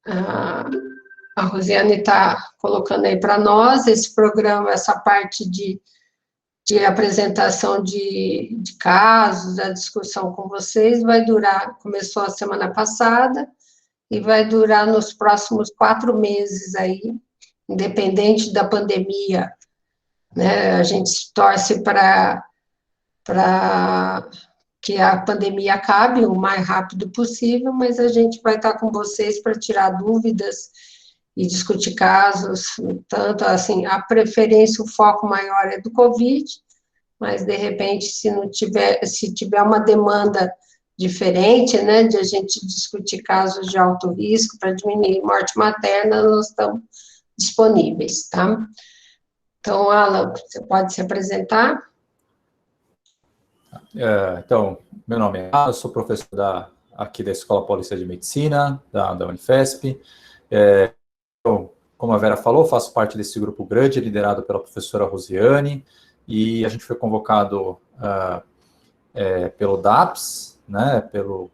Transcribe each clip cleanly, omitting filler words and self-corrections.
a, a Rosiane está colocando aí para nós, esse programa, essa parte de apresentação de casos, a discussão com vocês, vai durar, começou a semana passada, e vai durar nos próximos 4 meses aí, independente da pandemia, né? A gente torce para que a pandemia acabe o mais rápido possível, mas a gente vai estar com vocês para tirar dúvidas e discutir casos, tanto assim, a preferência, o foco maior é do Covid, mas de repente, se tiver uma demanda diferente, né, de a gente discutir casos de alto risco para diminuir morte materna, nós estamos disponíveis, tá? Então, Alan, você pode se apresentar? Então, meu nome é Alan, eu sou professor aqui da Escola Paulista de Medicina, da Unifesp. Então, como a Vera falou, faço parte desse grupo grande, liderado pela professora Rosiane, e a gente foi convocado pelo DAPS, né, pelo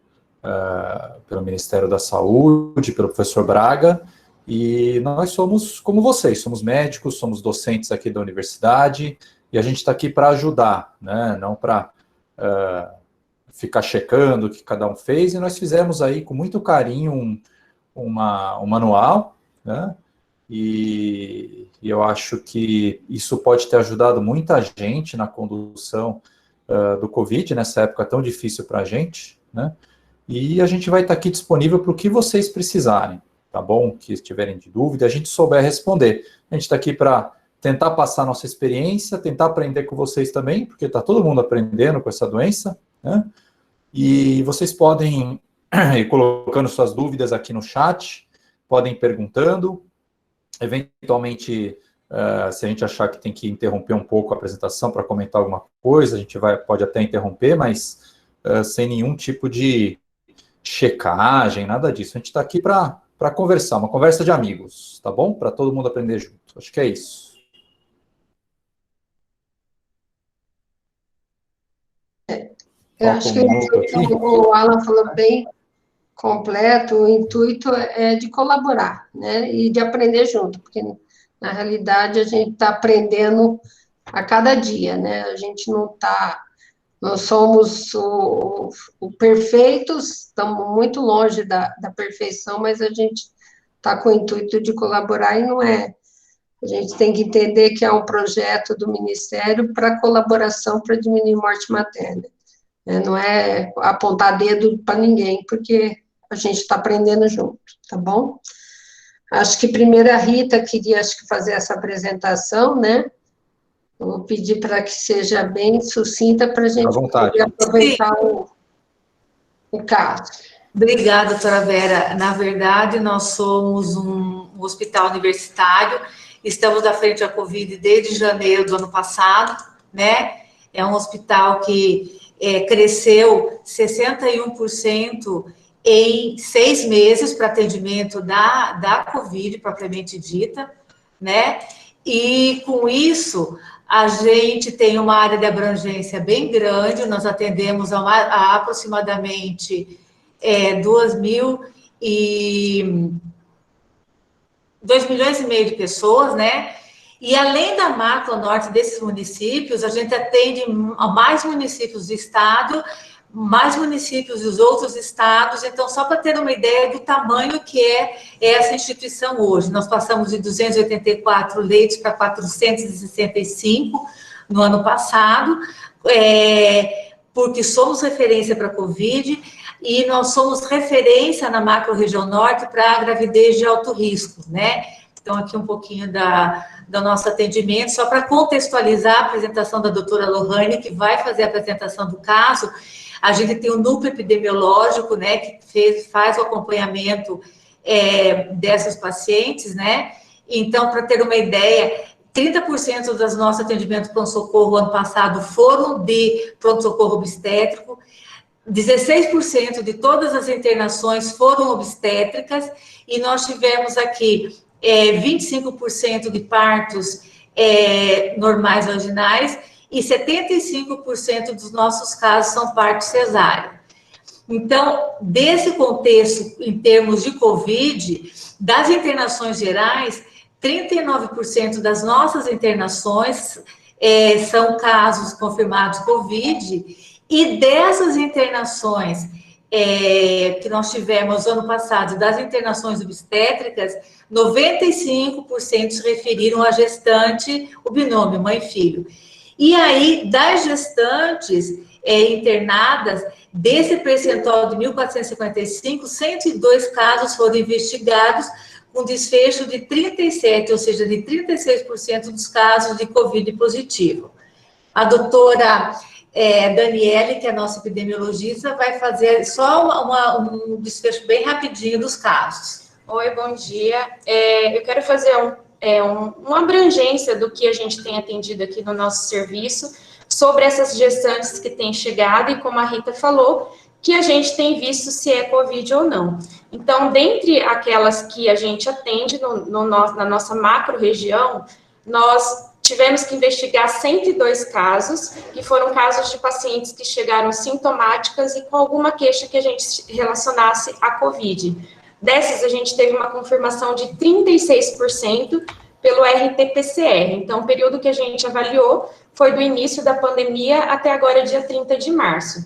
Ministério da Saúde, pelo professor Braga, e nós somos como vocês, somos médicos, somos docentes aqui da universidade, e a gente está aqui para ajudar, né, não para ficar checando o que cada um fez, e nós fizemos aí com muito carinho um manual, né, e eu acho que isso pode ter ajudado muita gente na condução do Covid, nessa época tão difícil para a gente, né? E a gente vai estar aqui disponível para o que vocês precisarem, tá bom? Que estiverem de dúvida, a gente souber responder. A gente está aqui para tentar passar nossa experiência, tentar aprender com vocês também, porque está todo mundo aprendendo com essa doença, né? E vocês podem ir colocando suas dúvidas aqui no chat, podem ir perguntando. Eventualmente, se a gente achar que tem que interromper um pouco a apresentação para comentar alguma coisa, a gente pode até interromper, mas sem nenhum tipo de checagem, nada disso. A gente está aqui para conversar, uma conversa de amigos, tá bom? Para todo mundo aprender junto. Acho que é isso. Eu acho que o Alan falou bem completo, o intuito é de colaborar, né, e de aprender junto, porque, na realidade, a gente está aprendendo a cada dia, né, a gente não somos o perfeitos, estamos muito longe da perfeição, mas a gente está com o intuito de colaborar e não é. A gente tem que entender que é um projeto do Ministério para colaboração para diminuir morte materna. Não é apontar dedo para ninguém, porque a gente está aprendendo junto, tá bom? Acho que primeiro a Rita queria, fazer essa apresentação, né? Eu vou pedir para que seja bem sucinta para a gente poder aproveitar o caso. Obrigada, doutora Vera. Na verdade, nós somos um hospital universitário, estamos à frente da Covid desde janeiro do ano passado, né? É um hospital que cresceu 61% em 6 meses para atendimento da Covid, propriamente dita, né? E, com isso, a gente tem uma área de abrangência bem grande, nós atendemos a aproximadamente 2 milhões e meio de pessoas, né? E além da macro norte desses municípios, a gente atende a mais municípios do estado, mais municípios dos outros estados. Então, só para ter uma ideia do tamanho que é essa instituição hoje, nós passamos de 284 leitos para 465 no ano passado, porque somos referência para a Covid, e nós somos referência na macro-região norte para a gravidez de alto risco, né? Então, aqui um pouquinho do nosso atendimento, só para contextualizar a apresentação da doutora Lohane, que vai fazer a apresentação do caso. A gente tem um núcleo epidemiológico, né, que faz o acompanhamento dessas pacientes, né? Então, para ter uma ideia, 30% dos nossos atendimentos pronto-socorro ano passado foram de pronto-socorro obstétrico, 16% de todas as internações foram obstétricas, e nós tivemos aqui 25% de partos normais vaginais, e 75% dos nossos casos são partos cesáreos. Então, desse contexto, em termos de Covid, das internações gerais, 39% das nossas internações são casos confirmados Covid, e dessas internações que nós tivemos ano passado, das internações obstétricas, 95% se referiram a gestante, o binômio mãe e filho. E aí, das gestantes internadas, desse percentual de 1.455, 102 casos foram investigados, com desfecho de 37, ou seja, de 36% dos casos de Covid positivo. A doutora Daniele, que é a nossa epidemiologista, vai fazer só um desfecho bem rapidinho dos casos. Oi, bom dia. Eu quero fazer uma abrangência do que a gente tem atendido aqui no nosso serviço, sobre essas gestantes que têm chegado e, como a Rita falou, que a gente tem visto se é Covid ou não. Então, dentre aquelas que a gente atende na nossa macro-região, nós tivemos que investigar 102 casos, que foram casos de pacientes que chegaram sintomáticas e com alguma queixa que a gente relacionasse à Covid. Dessas, a gente teve uma confirmação de 36% pelo RT-PCR. Então, o período que a gente avaliou foi do início da pandemia até agora, dia 30 de março.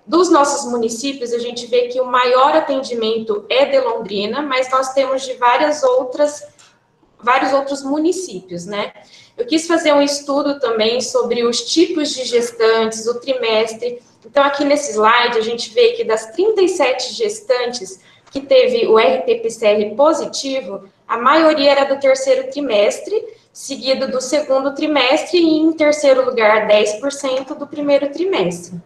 Dos nossos municípios, a gente vê que o maior atendimento é de Londrina, mas nós temos de vários outros municípios, né? Eu quis fazer um estudo também sobre os tipos de gestantes, o trimestre. Então, aqui nesse slide, a gente vê que das 37 gestantes que teve o RT-PCR positivo, a maioria era do terceiro trimestre, seguido do segundo trimestre e, em terceiro lugar, 10% do primeiro trimestre.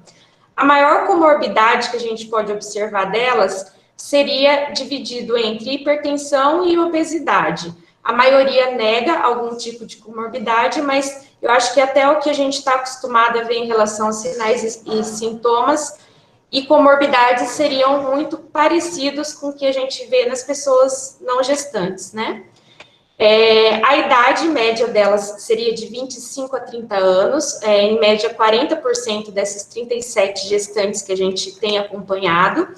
A maior comorbidade que a gente pode observar delas seria dividido entre hipertensão e obesidade. A maioria nega algum tipo de comorbidade, mas eu acho que até o que a gente está acostumado a ver em relação a sinais e sintomas e comorbidades seriam muito parecidos com o que a gente vê nas pessoas não gestantes, né? A idade média delas seria de 25 a 30 anos, em média 40% dessas 37 gestantes que a gente tem acompanhado,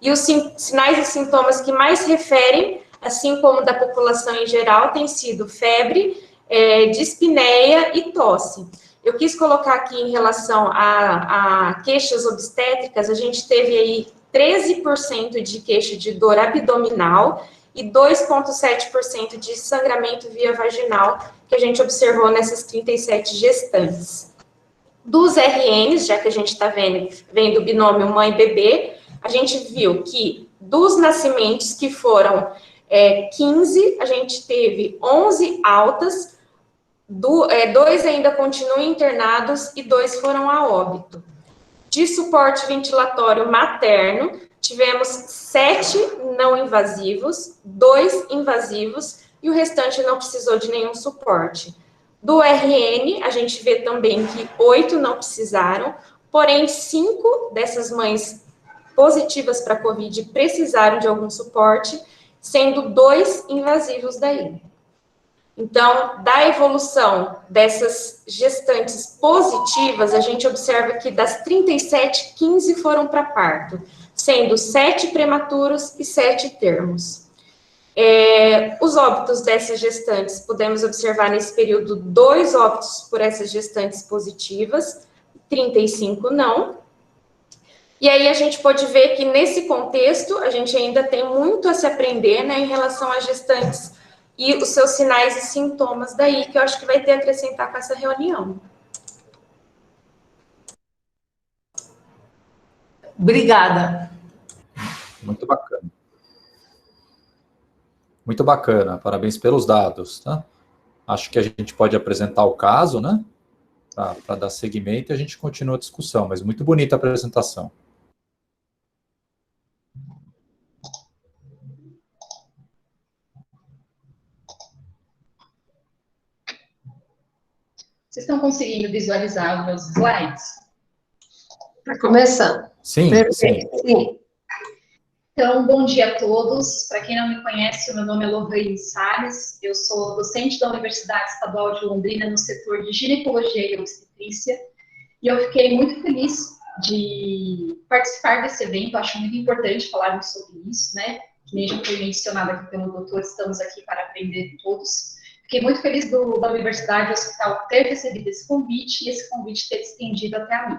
e os sinais e sintomas que mais referem, assim como da população em geral, tem sido febre, dispneia e tosse. Eu quis colocar aqui em relação a queixas obstétricas, a gente teve aí 13% de queixa de dor abdominal, e 2,7% de sangramento via vaginal, que a gente observou nessas 37 gestantes. Dos RNs, já que a gente está vendo o binômio mãe-bebê, a gente viu que dos nascimentos que foram 15, a gente teve 11 altas, 2 ainda continuam internados e 2 foram a óbito. De suporte ventilatório materno, tivemos 7 não invasivos, 2 invasivos, e o restante não precisou de nenhum suporte. Do RN, a gente vê também que 8 não precisaram, porém 5 dessas mães positivas para COVID precisaram de algum suporte, sendo 2 invasivos daí. Então, da evolução dessas gestantes positivas, a gente observa que das 37, 15 foram para parto, sendo 7 prematuros e 7 termos. Os óbitos dessas gestantes, podemos observar nesse período 2 óbitos por essas gestantes positivas, 35 não. E aí a gente pode ver que nesse contexto, a gente ainda tem muito a se aprender, né, em relação às gestantes e os seus sinais e sintomas daí, que eu acho que vai ter a acrescentar com essa reunião. Obrigada. Muito bacana. Muito bacana, parabéns pelos dados, tá? Acho que a gente pode apresentar o caso, né? Para dar seguimento e a gente continua a discussão, mas muito bonita a apresentação. Vocês estão conseguindo visualizar os meus slides? Está começando. Sim, Perfeito. Sim. Então, bom dia a todos. Para quem não me conhece, o meu nome é Lohane Salles, eu sou docente da Universidade Estadual de Londrina no setor de ginecologia e obstetrícia, e eu fiquei muito feliz de participar desse evento. Acho muito importante falarmos sobre isso, né? Que nem já foi mencionado aqui pelo doutor, estamos aqui para aprender todos. Fiquei muito feliz da Universidade e Hospital ter recebido esse convite e esse convite ter estendido até a mim.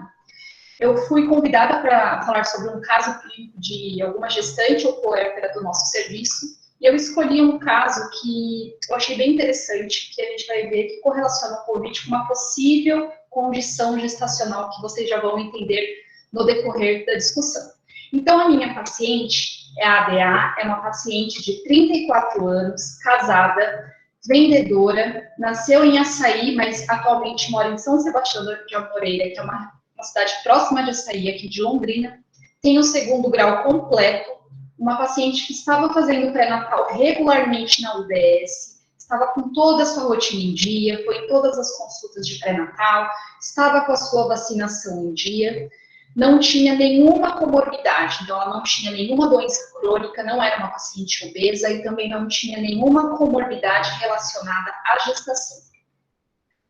Eu fui convidada para falar sobre um caso clínico de alguma gestante ou puérpera do nosso serviço, e eu escolhi um caso que eu achei bem interessante, que a gente vai ver que correlaciona o Covid com uma possível condição gestacional, que vocês já vão entender no decorrer da discussão. Então, a minha paciente é a ADA, é uma paciente de 34 anos, casada, vendedora, nasceu em Açaí, mas atualmente mora em São Sebastião de Almoreira, que é uma cidade próxima de Açaí, aqui de Londrina, tem o 2º grau completo, uma paciente que estava fazendo pré-natal regularmente na UBS, estava com toda a sua rotina em dia, foi em todas as consultas de pré-natal, estava com a sua vacinação em dia, não tinha nenhuma comorbidade, então ela não tinha nenhuma doença crônica, não era uma paciente obesa e também não tinha nenhuma comorbidade relacionada à gestação.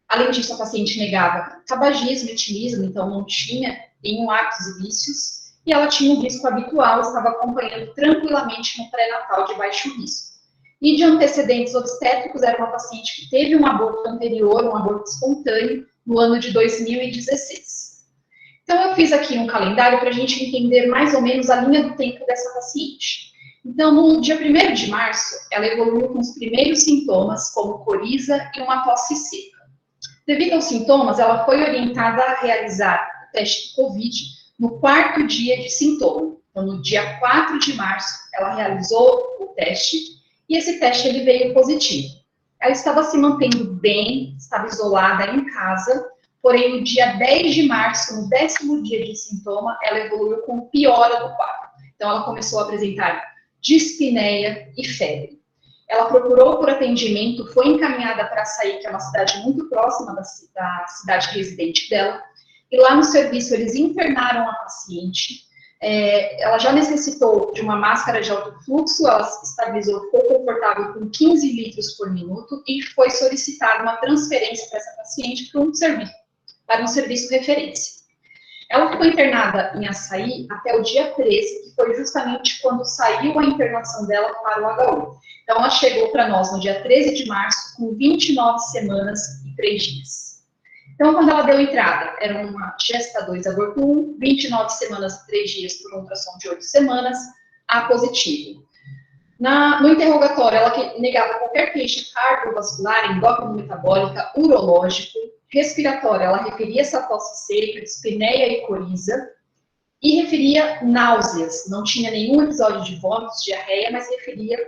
Além disso, a paciente negava tabagismo, etilismo, então não tinha nenhum hábitos e vícios, e ela tinha um risco habitual, estava acompanhando tranquilamente no pré-natal de baixo risco. E de antecedentes obstétricos, era uma paciente que teve um aborto anterior, um aborto espontâneo, no ano de 2016. Então, eu fiz aqui um calendário para a gente entender mais ou menos a linha do tempo dessa paciente. Então, no dia 1º de março, ela evoluiu com os primeiros sintomas, como coriza e uma tosse seca. Devido aos sintomas, ela foi orientada a realizar o teste de Covid no 4º dia de sintoma. Então, no dia 4 de março, ela realizou o teste e esse teste ele veio positivo. Ela estava se mantendo bem, estava isolada em casa, porém, no dia 10 de março, no 10º dia de sintoma, ela evoluiu com piora do quadro. Então, ela começou a apresentar dispneia e febre. Ela procurou por atendimento, foi encaminhada para Açaí, que é uma cidade muito próxima da cidade residente dela, e lá no serviço eles internaram a paciente. Ela já necessitou de uma máscara de alto fluxo, ela se estabilizou, ficou confortável com 15 litros por minuto e foi solicitada uma transferência para essa paciente para um serviço referência. Ela ficou internada em Açaí até o dia 13, que foi justamente quando saiu a internação dela para o HU. Então, ela chegou para nós no dia 13 de março, com 29 semanas e 3 dias. Então, quando ela deu entrada, era uma gesta 2, aborto 1, 29 semanas e 3 dias por um ultrassom de 8 semanas, A positivo. No interrogatório, ela negava qualquer queixa cardiovascular, endócrino-metabólica, urológico, respiratória, ela referia essa tosse seca, dispneia e coriza, e referia náuseas, não tinha nenhum episódio de vômitos, diarreia, mas referia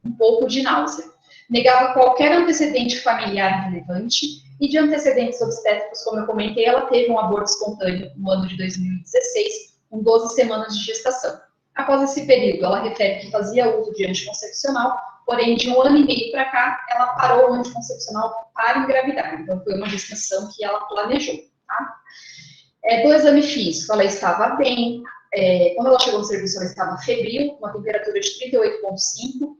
um pouco de náusea. Negava qualquer antecedente familiar relevante, e de antecedentes obstétricos, como eu comentei, ela teve um aborto espontâneo no ano de 2016, com 12 semanas de gestação. Após esse período, ela refere que fazia uso de anticoncepcional, porém, de 1 ano e meio para cá, ela parou o anticoncepcional para engravidar. Então, foi uma gestação que ela planejou, tá? Do exame físico, ela estava bem. Quando ela chegou no serviço, ela estava febril, uma temperatura de 38,5,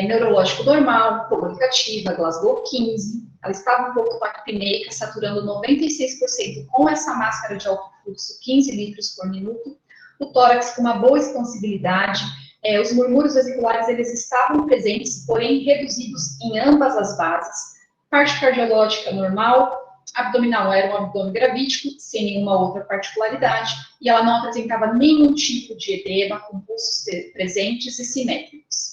neurológico normal, comunicativa, Glasgow 15. Ela estava um pouco taquipneica, saturando 96% com essa máscara de alto fluxo, 15 litros por minuto. O tórax com uma boa expansibilidade. Os murmúrios vesiculares, eles estavam presentes, porém reduzidos em ambas as bases. Parte cardiológica normal, abdominal era um abdômen gravídico, sem nenhuma outra particularidade, e ela não apresentava nenhum tipo de edema, com pulsos presentes e simétricos.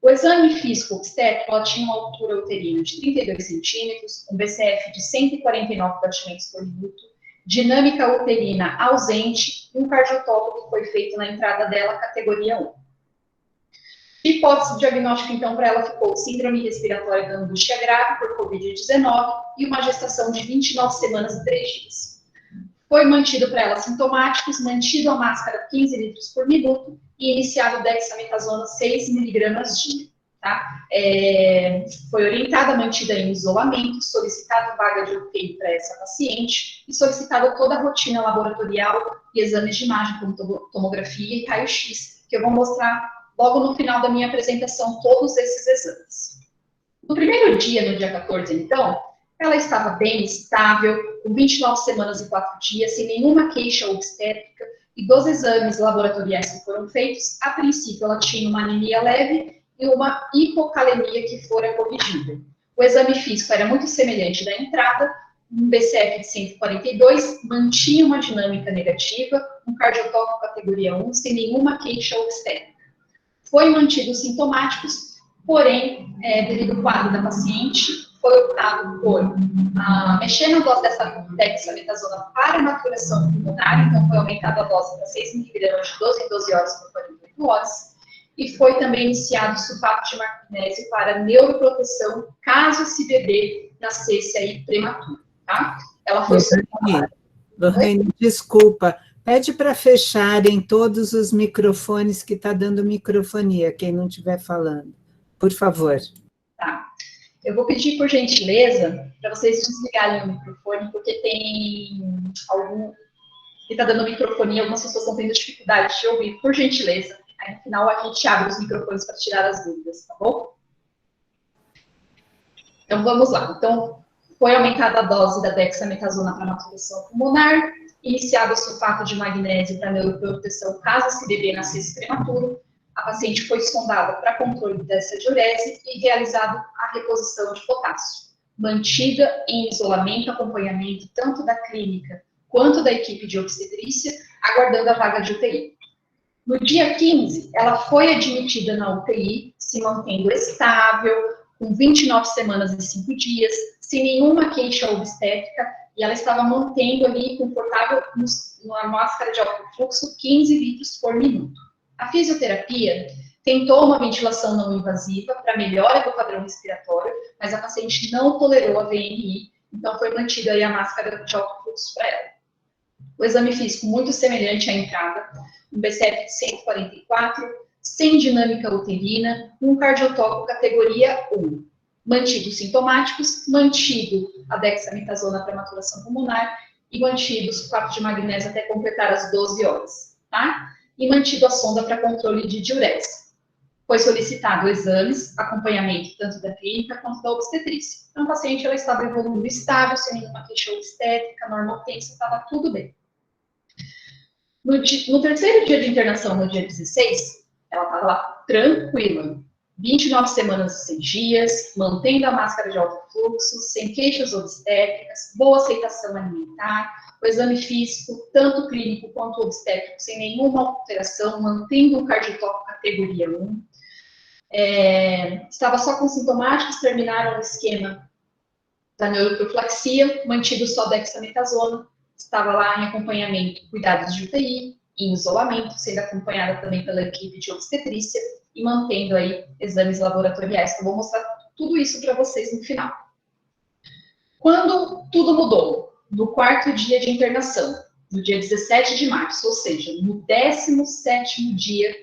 O exame físico obstétrico, ela tinha uma altura uterina de 32 centímetros, um BCF de 149 batimentos por minuto, dinâmica uterina ausente e um cardiotópico que foi feito na entrada dela, categoria 1. Hipótese diagnóstica, então, para ela ficou síndrome respiratória da angústia grave por Covid-19 e uma gestação de 29 semanas e 3 dias. Foi mantido para ela sintomáticos, mantido a máscara 15 litros por minuto e iniciado dexametasona 6 miligramas dia. Tá? Foi orientada, mantida em isolamento, solicitado vaga de UTI para essa paciente e solicitada toda a rotina laboratorial e exames de imagem, como tomografia e raio-x, que eu vou mostrar logo no final da minha apresentação todos esses exames. No primeiro dia, no dia 14, então, ela estava bem, estável, com 29 semanas e 4 dias, sem nenhuma queixa obstétrica, e dos exames laboratoriais que foram feitos, a princípio ela tinha uma anemia leve e uma hipocalemia que fora corrigida. O exame físico era muito semelhante da entrada, um BCF de 142, mantinha uma dinâmica negativa, um cardiotópico categoria 1, sem nenhuma queixa obstétrica. Foi mantido os sintomáticos, porém, devido ao quadro da paciente, foi optado por mexer na dose dessa dexametasona para maturação pulmonar, então foi aumentada a dose para 6 mg de 12 em 12 horas por 48 horas, e foi também iniciado o sulfato de magnésio para neuroproteção, caso esse bebê nascesse aí prematuro, tá? Ela foi... Lorraine, desculpa, pede para fecharem todos os microfones que está dando microfonia, quem não estiver falando, por favor. Tá. Eu vou pedir, por gentileza, para vocês desligarem o microfone, porque tem algum que está dando microfonia, algumas pessoas estão tendo dificuldade de ouvir, por gentileza. Aí, no final, a gente abre os microfones para tirar as dúvidas, tá bom? Então, vamos lá. Então, foi aumentada a dose da dexametasona para maturação pulmonar, iniciado o sulfato de magnésio para neuroproteção, caso esse bebê nascesse prematuro. A paciente foi sondada para controle dessa diurese e realizado a reposição de potássio, mantida em isolamento, acompanhamento tanto da clínica quanto da equipe de obstetrícia, aguardando a vaga de UTI. No dia 15, ela foi admitida na UTI, se mantendo estável, com 29 semanas e 5 dias, sem nenhuma queixa obstétrica, e ela estava mantendo ali confortável numa máscara de alto fluxo, 15 litros por minuto. A fisioterapia tentou uma ventilação não invasiva para melhora do padrão respiratório, mas a paciente não tolerou a VNI, então foi mantida aí a máscara de alto fluxo para ela. O exame físico muito semelhante à entrada, um BCF de 144, sem dinâmica uterina, um cardiotópico categoria 1. Mantidos sintomáticos, mantido a dexametasona para maturação pulmonar e mantido o sulfato de magnésio até completar as 12 horas, tá? E mantido a sonda para controle de diurese. Foi solicitado exames, acompanhamento tanto da clínica quanto da obstetrícia. Então, a paciente ela estava evoluindo estável, sem nenhuma queixa obstétrica, normotensa, estava tudo bem. No terceiro dia de internação, no dia 16, ela estava lá tranquila, 29 semanas e 6 dias, mantendo a máscara de alto fluxo, sem queixas obstétricas, boa aceitação alimentar, o exame físico, tanto clínico quanto obstétrico, sem nenhuma alteração, mantendo o cardiotópico categoria 1. Estava só com sintomáticos, terminaram o esquema da neuroprofilaxia, mantido só dexametasona, estava lá em acompanhamento, cuidados de UTI, em isolamento, sendo acompanhada também pela equipe de obstetrícia e mantendo aí exames laboratoriais. Então, vou mostrar tudo isso para vocês no final. Quando tudo mudou, no quarto dia de internação, no dia 17 de março, ou seja, no 17º dia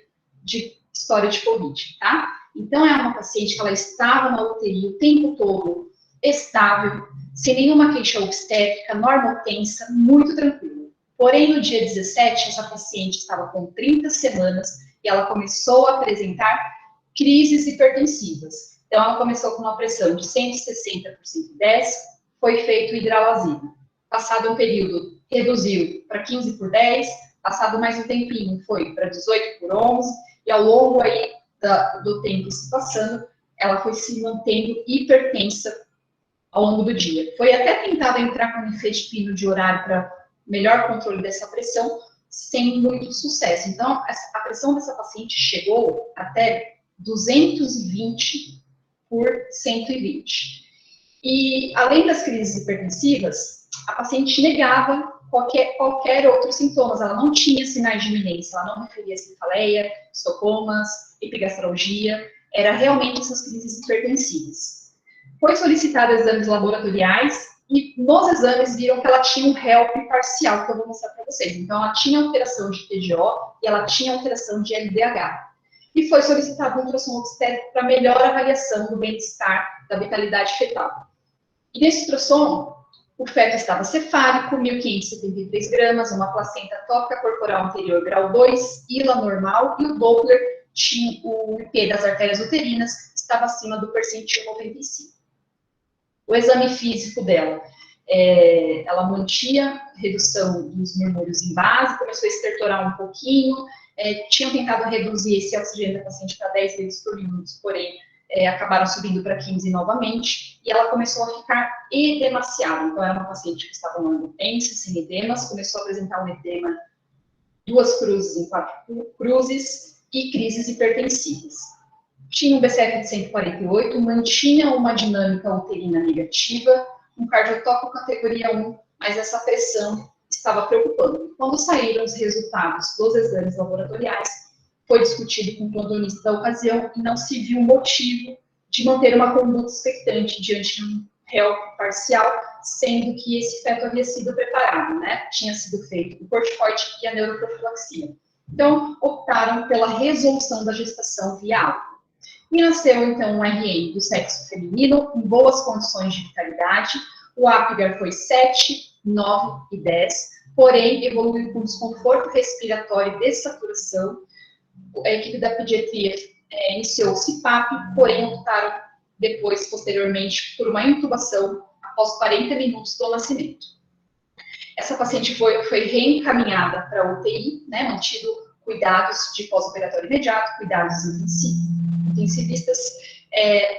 de história de Covid, tá? Então, é uma paciente que ela estava na UTI o tempo todo, estável, sem nenhuma queixa obstétrica, normotensa, muito tranquila. Porém, no dia 17, essa paciente estava com 30 semanas e ela começou a apresentar crises hipertensivas. Então, ela começou com uma pressão de 160 por 110, foi feito hidralazina. Passado um período, reduziu para 15 por 10, passado mais um tempinho, foi para 18 por 11, e ao longo aí do tempo se passando, ela foi se mantendo hipertensa ao longo do dia. Foi até tentado entrar com nifedipino de horário para melhor controle dessa pressão, sem muito sucesso. Então, a pressão dessa paciente chegou até 220 por 120. E, além das crises hipertensivas, a paciente negava qualquer outro sintomas. Ela não tinha sinais de iminência, ela não referia cefaleia, estocomas, epigastralgia, era realmente essas crises hipertensivas. Foi solicitado exames laboratoriais e nos exames viram que ela tinha um HELP parcial, que eu vou mostrar para vocês. Então, ela tinha alteração de TGO e ela tinha alteração de LDH. E foi solicitado um ultrassom obstétrico para melhor avaliação do bem-estar da vitalidade fetal. E nesse ultrassom, o feto estava cefálico, 1.573 gramas, uma placenta tópica corporal anterior grau 2, ILA normal, e o Doppler tinha o IP das artérias uterinas, estava acima do percentil 95. O exame físico dela, ela mantinha redução dos murmúrios em base, começou a estertorar um pouquinho, tinham tentado reduzir esse oxigênio da paciente para 10 litros por minuto, porém, acabaram subindo para 15 novamente, e ela começou a ficar edemaciada. Então, era uma paciente que estava no tensa, sem edemas, começou a apresentar um edema 2 cruzes em 4 cruzes e crises hipertensivas. Tinha um BCF de 148, mantinha uma dinâmica uterina negativa, um cardiotópico categoria 1, mas essa pressão estava preocupando. Quando saíram os resultados dos exames laboratoriais, foi discutido com o plantonista da ocasião e não se viu motivo de manter uma conduta expectante diante de um HELP parcial, sendo que esse feto havia sido preparado, né? Tinha sido feito o corticoide e a neuroprofilaxia. Então, optaram pela resolução da gestação via álcool. E nasceu, então, um RN do sexo feminino, em boas condições de vitalidade. O Apgar foi 7, 9 e 10, porém, evoluiu com desconforto respiratório e dessaturação. A equipe da pediatria iniciou o CPAP, porém, optaram depois, posteriormente, por uma intubação após 40 minutos do nascimento. Essa paciente foi reencaminhada para a UTI, né, mantido cuidados de pós-operatório imediato, cuidados intensivistas,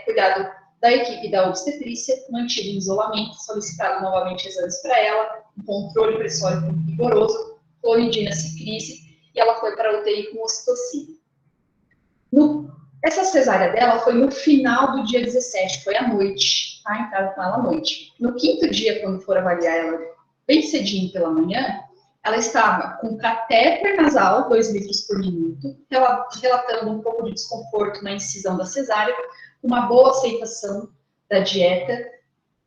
cuidado da equipe da obstetrícia, mantido em isolamento, solicitado novamente exames para ela, um controle pressórico rigoroso, clonidina ciclise, e ela foi para a UTI com ocitocina. Essa cesárea dela foi no final do dia 17, foi à noite, tá? Entraram com ela à noite. No 5º dia, quando for avaliar ela bem cedinho pela manhã, ela estava com catéter nasal, 2 litros por minuto, relatando um pouco de desconforto na incisão da cesárea, uma boa aceitação da dieta,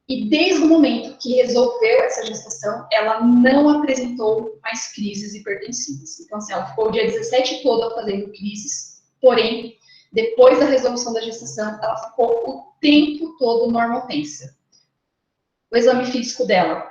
e desde o momento que resolveu essa gestação, ela não apresentou mais crises hipertensivas. Então, assim, ela ficou o dia 17 todo fazendo crises, porém, depois da resolução da gestação, ela ficou o tempo todo normotensa. O exame físico dela,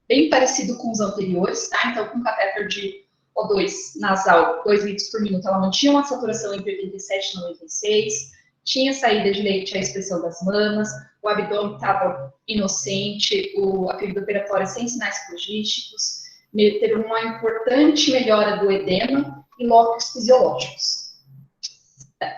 bem parecido com os anteriores, tá? Então, com catéter de O2 nasal, 2 litros por minuto, ela mantinha uma saturação entre 87 e 96, tinha saída de leite à expressão das mamas, o abdômen estava inocente, a ferida operatória sem sinais flogísticos, teve uma importante melhora do edema e locos fisiológicos.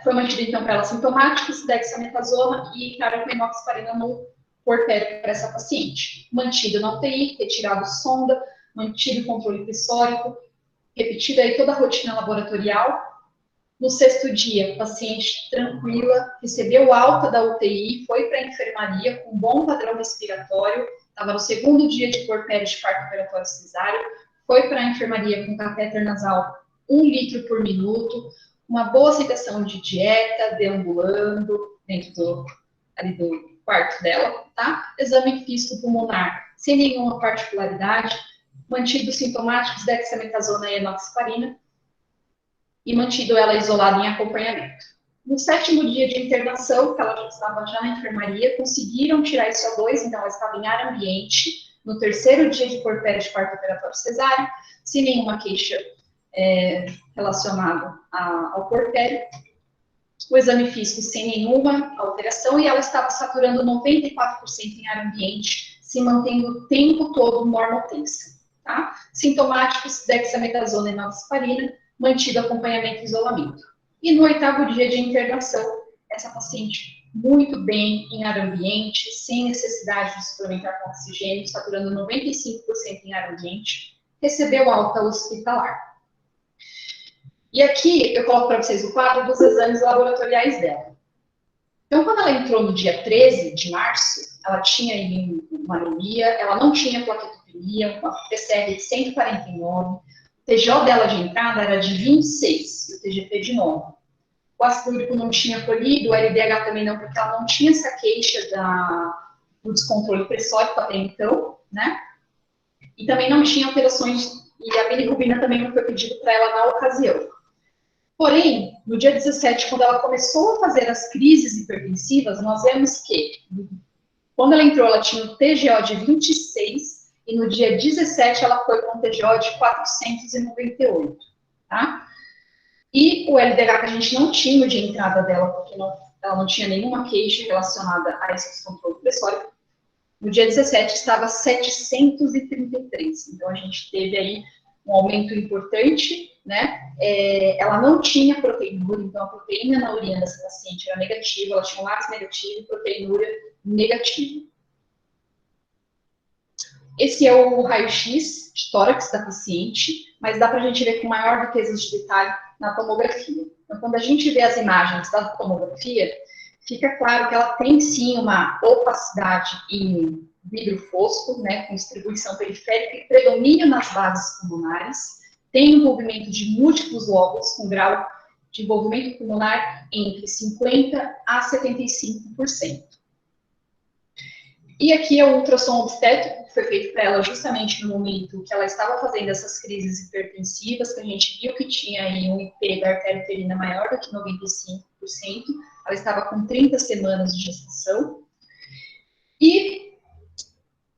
Foi mantido, então, para ela sintomáticos, dexametasona e carfenoxaparina no porpério para essa paciente. Mantido na UTI, retirado sonda, mantido controle pressórico, repetida aí toda a rotina laboratorial. No 6º dia, paciente tranquila, recebeu alta da UTI, foi para a enfermaria com bom padrão respiratório, estava no 2º dia de porpério de parto operatório cesáreo, foi para a enfermaria com catéter nasal 1 litro por minuto, uma boa aceitação de dieta, deambulando dentro do quarto dela, tá? Exame físico pulmonar sem nenhuma particularidade, mantido sintomáticos dexametasona e enoxaparina, e mantido ela isolada em acompanhamento. No 7º dia de internação, que ela já estava na enfermaria, conseguiram tirar esse O2, então ela estava em ar ambiente. No 3º dia de porpério de parto operatório cesáreo, sem nenhuma queixa relacionada ao porpério. O exame físico sem nenhuma alteração, e ela estava saturando 94% em ar ambiente, se mantendo o tempo todo normotensa. Tá? Sintomáticos, dexametasona e enoxaparina, mantido acompanhamento e isolamento. E no 8º dia de internação, essa paciente muito bem em ar ambiente, sem necessidade de suplementar com oxigênio, saturando 95% em ar ambiente, recebeu alta hospitalar. E aqui eu coloco para vocês o quadro dos exames laboratoriais dela. Então, quando ela entrou no dia 13 de março, ela tinha aí uma anemia, ela não tinha plaquetopenia, uma PCR de 149, o TJ dela de entrada era de 26, e o TGP de 9. O ácido úrico não tinha colhido, o LDH também não, porque ela não tinha essa queixa do descontrole pressórico até então, né? E também não tinha alterações, e a bilirrubina também não foi pedido para ela na ocasião. Porém, no dia 17, quando ela começou a fazer as crises hipertensivas, nós vemos que, quando ela entrou, ela tinha um TGO de 26, e no dia 17 ela foi com um TGO de 498, tá? E o LDH que a gente não tinha no dia de entrada dela, porque ela não tinha nenhuma queixa relacionada a esse descontrole pressórico, no dia 17 estava 733. Então, a gente teve aí um aumento importante, né? Ela não tinha proteinúria, então a proteína na urina dessa paciente era negativa, ela tinha um lápis negativo e proteinúria negativa. Esse é o raio-x de tórax da paciente, mas dá para a gente ver com maior riqueza de detalhe na tomografia. Então, quando a gente vê as imagens da tomografia, fica claro que ela tem sim uma opacidade em vidro fosco, né, com distribuição periférica e predomínio nas bases pulmonares, tem envolvimento de múltiplos lóbulos, com grau de envolvimento pulmonar entre 50% a 75%. E aqui é o ultrassom obstétrico, que foi feito para ela justamente no momento que ela estava fazendo essas crises hipertensivas, que a gente viu que tinha aí um IP da artéria uterina maior do que 95%, ela estava com 30 semanas de gestação. E,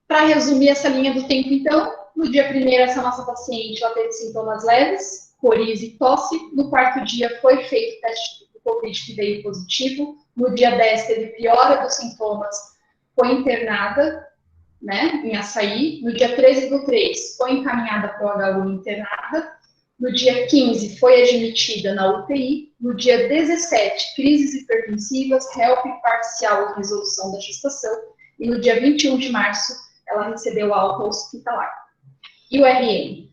para resumir essa linha do tempo, então, no dia 1º, essa nossa paciente, ela teve sintomas leves, coriza e tosse. No 4º dia, foi feito o teste do Covid, que veio positivo. No dia 10, teve piora dos sintomas, foi internada, né, em Açaí. No dia 13/3, foi encaminhada para o HU internada. No dia 15, foi admitida na UTI. No dia 17, crises hipertensivas, HELP parcial de resolução da gestação. E no dia 21 de março, ela recebeu alta hospitalar. E o RN?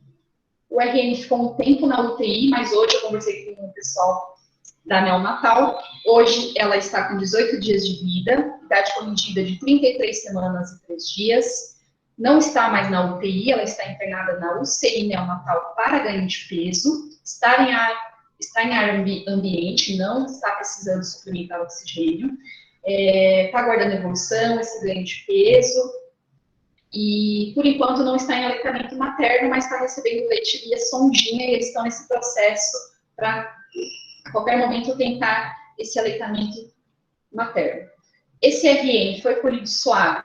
O RN ficou um tempo na UTI, mas hoje eu conversei com o pessoal da neonatal. Hoje ela está com 18 dias de vida, idade corrigida de 33 semanas e 3 dias. Não está mais na UTI, ela está internada na UCI neonatal para ganho de peso. Está em ar ambiente, não está precisando suplementar oxigênio. Está aguardando evolução, esse ganho de peso. E, por enquanto, não está em aleitamento materno, mas está recebendo leite via sondinha e eles estão nesse processo para, a qualquer momento, tentar esse aleitamento materno. Esse RN foi colhido suave,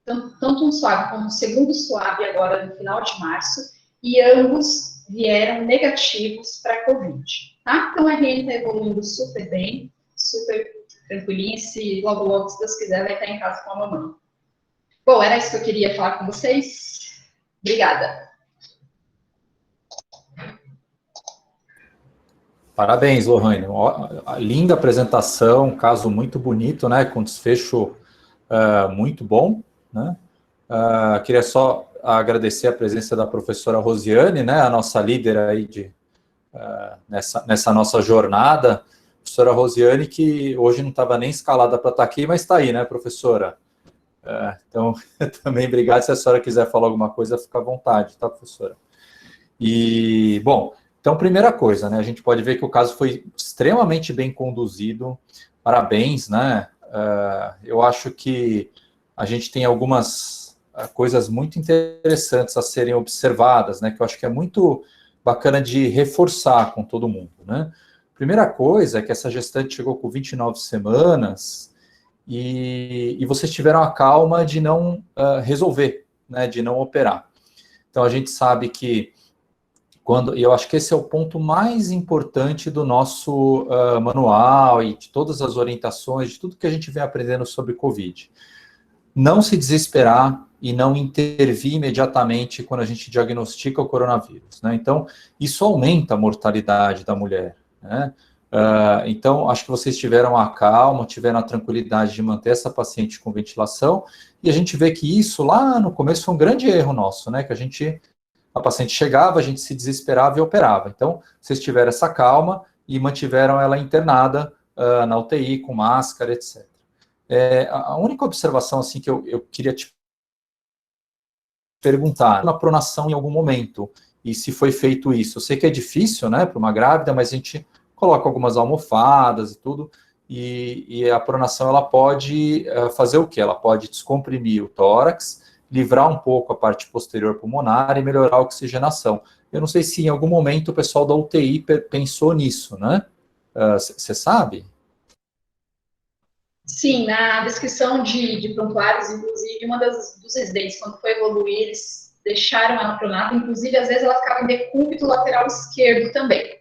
tanto um suave como um segundo suave agora no final de março, e ambos vieram negativos para Covid, tá? Então, a RN está evoluindo super bem, super tranquilinha, se logo, se Deus quiser, vai estar em casa com a mamãe. Bom, era isso que eu queria falar com vocês. Obrigada. Parabéns, Lohane. Linda apresentação, caso muito bonito, né? Com desfecho muito bom, né? Queria só agradecer a presença da professora Rosiane, né? A nossa líder aí nessa nossa jornada. Professora Rosiane, que hoje não estava nem escalada para estar aqui, mas está aí, né, professora? Então, também obrigado. Se a senhora quiser falar alguma coisa, fica à vontade, tá, professora? E, bom, então, primeira coisa, né, a gente pode ver que o caso foi extremamente bem conduzido, parabéns, né? Eu acho que a gente tem algumas coisas muito interessantes a serem observadas, né, que eu acho que é muito bacana de reforçar com todo mundo, né? Primeira coisa é que essa gestante chegou com 29 semanas, e vocês tiveram a calma de não resolver, né, de não operar. Então, a gente sabe que e eu acho que esse é o ponto mais importante do nosso manual e de todas as orientações, de tudo que a gente vem aprendendo sobre Covid. Não se desesperar e não intervir imediatamente quando a gente diagnostica o coronavírus, né? Então, isso aumenta a mortalidade da mulher, né? Então, acho que vocês tiveram a calma, tiveram a tranquilidade de manter essa paciente com ventilação, e a gente vê que isso lá no começo foi um grande erro nosso, né, que a paciente chegava, a gente se desesperava e operava. Então, vocês tiveram essa calma e mantiveram ela internada na UTI, com máscara, etc. A única observação, assim, que eu queria te perguntar, na pronação em algum momento, e se foi feito isso. Eu sei que é difícil, né, para uma grávida, mas a gente coloca algumas almofadas e tudo, e a pronação, ela pode fazer o quê? Ela pode descomprimir o tórax, livrar um pouco a parte posterior pulmonar e melhorar a oxigenação. Eu não sei se em algum momento o pessoal da UTI pensou nisso, né? Você sabe? Sim, na descrição de prontuários, inclusive, uma dos residentes, quando foi evoluir, eles deixaram ela pronada, inclusive, às vezes ela ficava em decúbito lateral esquerdo também.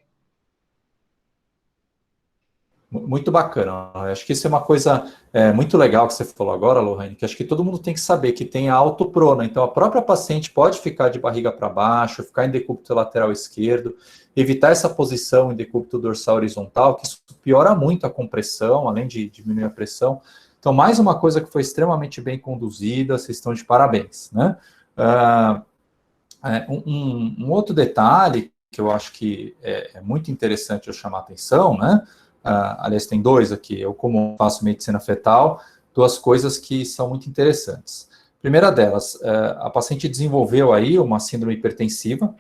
muito bacana. Acho que isso é uma coisa muito legal que você falou agora, Lohane, que acho que todo mundo tem que saber que tem a autoprona. Então, a própria paciente pode ficar de barriga para baixo, ficar em decúbito lateral esquerdo, evitar essa posição em decúbito dorsal horizontal, que isso piora muito a compressão, além de diminuir a pressão. Então, mais uma coisa que foi extremamente bem conduzida, vocês estão de parabéns, né? Um outro detalhe que eu acho que é muito interessante eu chamar a atenção, né? Aliás, tem dois aqui. Eu, como faço medicina fetal, duas coisas que são muito interessantes. Primeira delas, a paciente desenvolveu aí uma síndrome hipertensiva,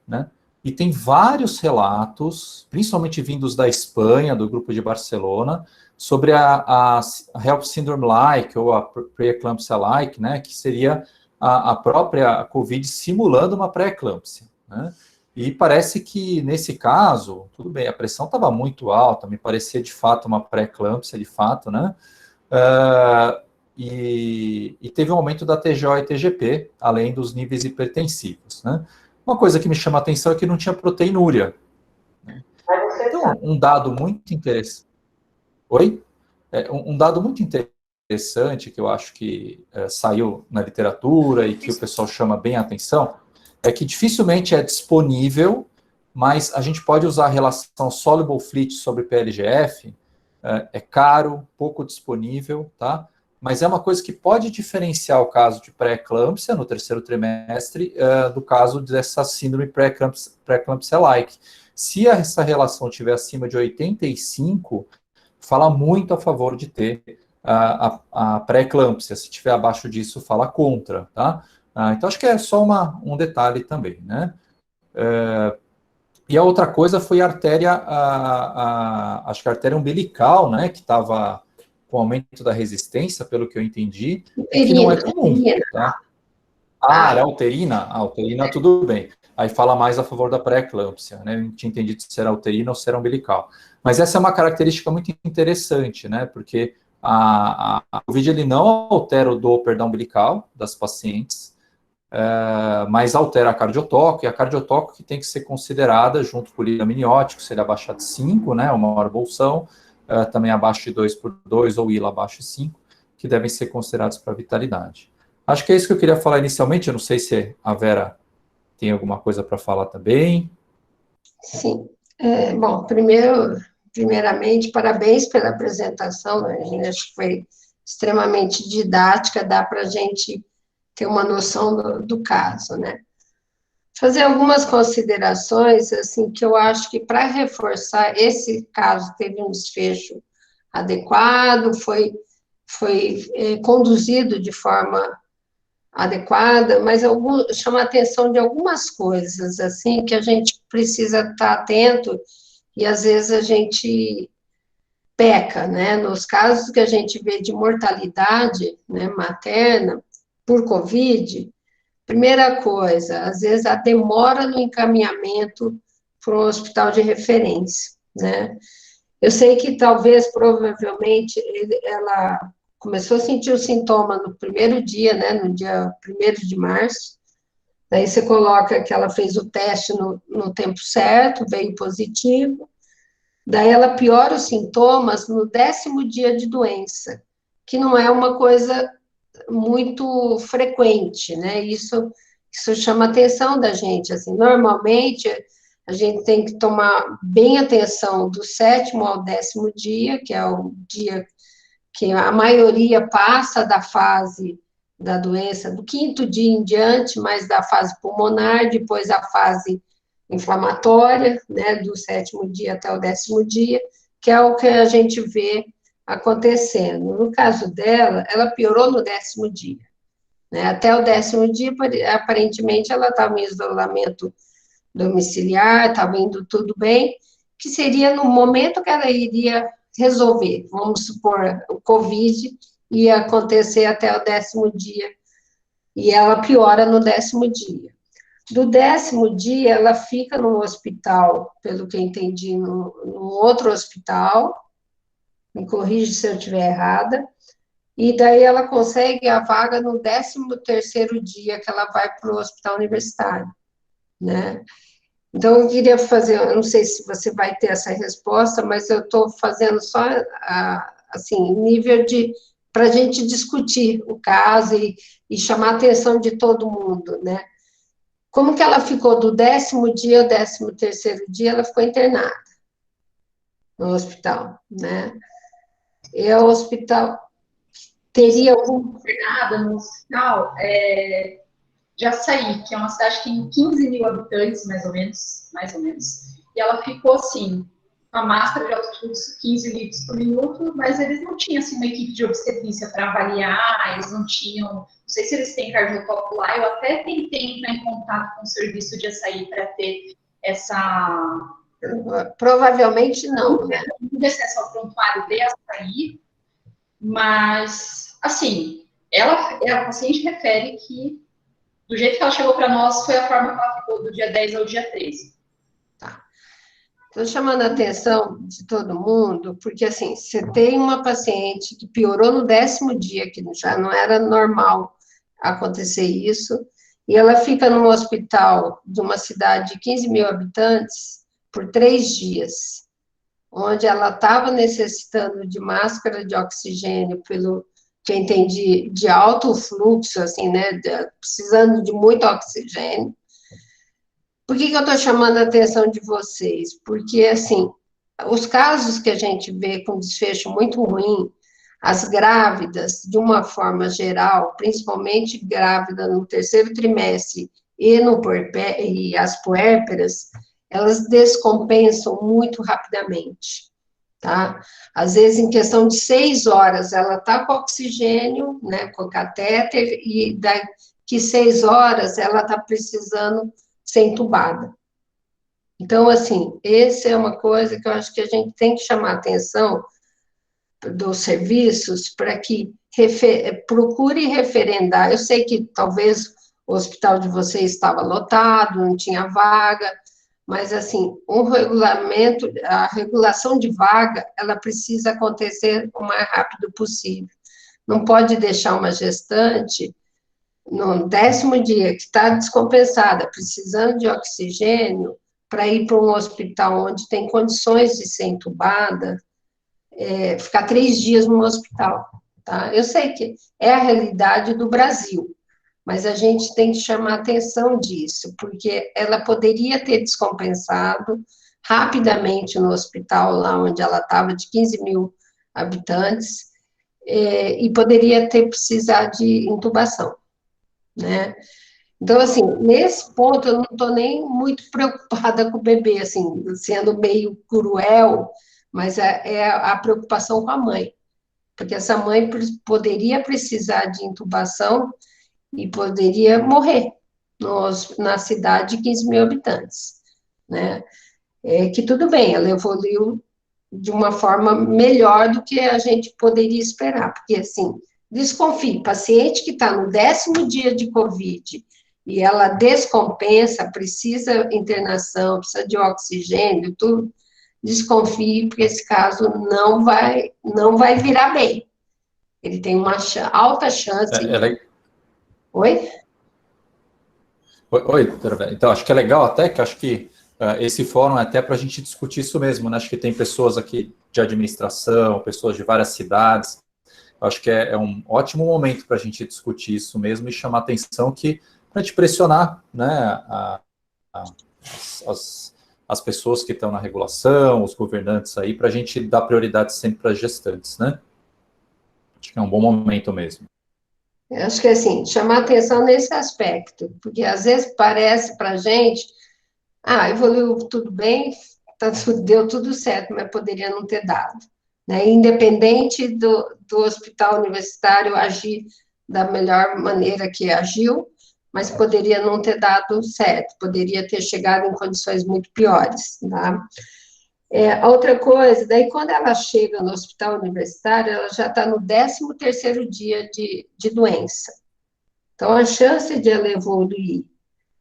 né? E tem vários relatos, principalmente vindos da Espanha, do grupo de Barcelona, sobre a HELP Syndrome-like, ou a Pre-Eclampsia-like, né? Que seria a própria COVID simulando uma pré-eclâmpsia, né? E parece que, nesse caso, tudo bem, a pressão estava muito alta, me parecia, de fato, uma pré-eclâmpsia, de fato, né? E teve um aumento da TGO e TGP, além dos níveis hipertensivos, né? Uma coisa que me chama a atenção é que não tinha proteinúria, né? Então, um dado muito interessante... Oi? Um dado muito interessante, que eu acho que saiu na literatura e que o pessoal chama bem a atenção, é que dificilmente é disponível, mas a gente pode usar a relação soluble fleet sobre PLGF, é caro, pouco disponível, tá? Mas é uma coisa que pode diferenciar o caso de pré-eclâmpsia no terceiro trimestre do caso dessa síndrome pré-eclâmpsia-like. Se essa relação estiver acima de 85, fala muito a favor de ter a pré-eclâmpsia. Se estiver abaixo disso, fala contra, tá? Então, acho que é só um detalhe também, né? E a outra coisa foi a artéria, acho que a artéria umbilical, né, que estava com aumento da resistência, pelo que eu entendi, que não é comum, tá? Era a uterina? A uterina, tudo bem. Aí fala mais a favor da pré-eclâmpsia, né? Eu não tinha entendido se era uterina ou se era umbilical. Mas essa é uma característica muito interessante, né? Porque a COVID, ele não altera o Doppler da umbilical das pacientes, mas altera a cardiotoco, e a cardiotoco que tem que ser considerada junto com o líquido amniótico, se ele abaixar de 5, né, uma maior bolsão, também abaixo de 2/2 ou ILA abaixo de 5, que devem ser considerados para vitalidade. Acho que é isso que eu queria falar inicialmente, eu não sei se a Vera tem alguma coisa para falar também. Sim. Bom, primeiramente, parabéns pela apresentação, né? Acho que foi extremamente didática, dá para a gente ter uma noção do caso, né? Fazer algumas considerações, assim, que eu acho que para reforçar, esse caso teve um desfecho adequado, foi conduzido de forma adequada, mas chama a atenção de algumas coisas, assim, que a gente precisa estar atento e, às vezes, a gente peca, né? Nos casos que a gente vê de mortalidade, né, materna por COVID, primeira coisa, às vezes a demora no encaminhamento para um hospital de referência, né? Eu sei que talvez, provavelmente, ela começou a sentir o sintoma no primeiro dia, né, no dia 1º de março, daí você coloca que ela fez o teste no tempo certo, veio positivo, daí ela piora os sintomas no 10º dia de doença, que não é uma coisa muito frequente, né? Isso chama a atenção da gente, assim, normalmente a gente tem que tomar bem atenção do 7º ao 10º dia, que é o dia que a maioria passa da fase da doença, do 5º dia em diante, mas da fase pulmonar, depois a fase inflamatória, né, do 7º dia até o 10º dia, que é o que a gente vê acontecendo. No caso dela, ela piorou no 10º dia, né? Até o 10º dia, aparentemente, ela estava em isolamento domiciliar, estava indo tudo bem, que seria no momento que ela iria resolver, vamos supor, o COVID ia acontecer até o 10º dia, e ela piora no 10º dia. Do 10º dia, ela fica no hospital, pelo que eu entendi, no outro hospital, me corrige se eu estiver errada, e daí ela consegue a vaga no 13º dia que ela vai para o hospital universitário, né? Então, eu queria fazer, eu não sei se você vai ter essa resposta, mas eu estou fazendo só, assim, nível de, para a gente discutir o caso e chamar a atenção de todo mundo, né? Como que ela ficou do 10º dia ao 13º dia, ela ficou internada no hospital, né? E o hospital teria algum... Internada no hospital, de Açaí, que é uma cidade que tem 15 mil habitantes, mais ou menos, e ela ficou, assim, com a máscara de alto fluxo, 15 litros por minuto, mas eles não tinham, assim, uma equipe de obstetrícia para avaliar, eles não tinham, não sei se eles têm cardiotopo lá, eu até tentei entrar em contato com o serviço de Açaí para ter essa... Provavelmente não, né? Não tive acesso ao prontuário de Açaí, mas, assim, a paciente refere que do jeito que ela chegou para nós, foi a forma que ela ficou do dia 10 ao dia 13. Tá. Estou chamando a atenção de todo mundo, porque, assim, você tem uma paciente que piorou no 10º dia, que já não era normal acontecer isso, e ela fica num hospital de uma cidade de 15 mil habitantes por 3 dias, onde ela estava necessitando de máscara de oxigênio, pelo que eu entendi, de alto fluxo, assim, né, precisando de muito oxigênio. Por que eu estou chamando a atenção de vocês? Porque, assim, os casos que a gente vê com desfecho muito ruim, as grávidas, de uma forma geral, principalmente grávida no 3º trimestre e as puérperas, elas descompensam muito rapidamente, tá? Às vezes, em questão de 6 horas, ela está com oxigênio, né, com catéter, e daqui 6 horas ela está precisando ser entubada. Então, assim, essa é uma coisa que eu acho que a gente tem que chamar a atenção dos serviços para que procure referendar. Eu sei que talvez o hospital de vocês estava lotado, não tinha vaga, mas, assim, a regulação de vaga, ela precisa acontecer o mais rápido possível. Não pode deixar uma gestante no 10º dia, que está descompensada, precisando de oxigênio, para ir para um hospital onde tem condições de ser entubada, ficar 3 dias no hospital, tá? Eu sei que é a realidade do Brasil, mas a gente tem que chamar a atenção disso, porque ela poderia ter descompensado rapidamente no hospital, lá onde ela estava, de 15 mil habitantes, e poderia ter precisado de intubação, né? Então, assim, nesse ponto, eu não estou nem muito preocupada com o bebê, assim, sendo meio cruel, mas é a preocupação com a mãe, porque essa mãe poderia precisar de intubação e poderia morrer na cidade de 15 mil habitantes, né? Que tudo bem, ela evoluiu de uma forma melhor do que a gente poderia esperar, porque, assim, desconfie, paciente que está no 10º dia de Covid e ela descompensa, precisa internação, precisa de oxigênio, tudo, desconfie, porque esse caso não vai virar bem. Ele tem uma alta chance... Oi? Oi, doutora Vera. Então, acho que é legal até, que acho que esse fórum é até para a gente discutir isso mesmo, né? Acho que tem pessoas aqui de administração, pessoas de várias cidades. Acho que é um ótimo momento para a gente discutir isso mesmo e chamar atenção para te pressionar, né, as pessoas que estão na regulação, os governantes aí, para a gente dar prioridade sempre para as gestantes, né? Acho que é um bom momento mesmo. Eu acho que, assim, chamar atenção nesse aspecto, porque às vezes parece para a gente, evoluiu tudo bem, deu tudo certo, mas poderia não ter dado, né? Independente do hospital universitário agir da melhor maneira que agiu, mas poderia não ter dado certo, poderia ter chegado em condições muito piores, tá? Outra coisa, daí quando ela chega no hospital universitário, ela já está no 13º dia de doença. Então, a chance de ela evoluir,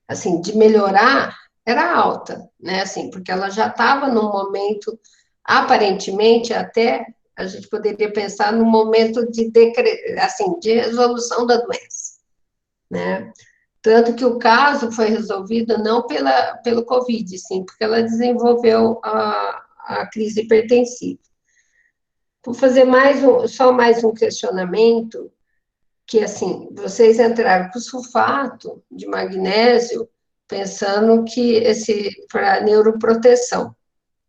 assim, de melhorar, era alta, né, assim, porque ela já estava num momento, aparentemente, até, a gente poderia pensar num momento de resolução da doença, né. Tanto que o caso foi resolvido não pelo Covid, sim, porque ela desenvolveu a crise hipertensiva. Vou fazer só mais um questionamento, que, assim, vocês entraram com sulfato de magnésio, pensando que para neuroproteção,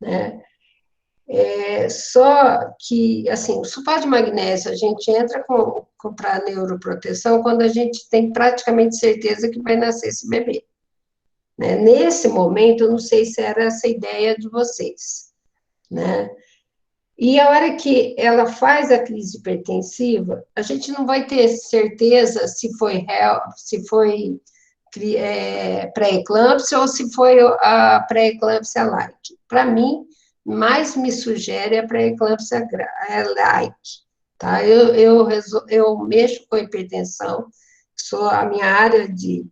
né? Só que, assim, o sulfato de magnésio, a gente entra para neuroproteção quando a gente tem praticamente certeza que vai nascer esse bebê, né? Nesse momento, eu não sei se era essa a ideia de vocês, né? E a hora que ela faz a crise hipertensiva, a gente não vai ter certeza se foi pré-eclâmpsia ou se foi a pré-eclâmpsia light. Para mim, mais me sugere a pré-eclâmpsia light, tá? Eu mexo com hipertensão, sou a minha área de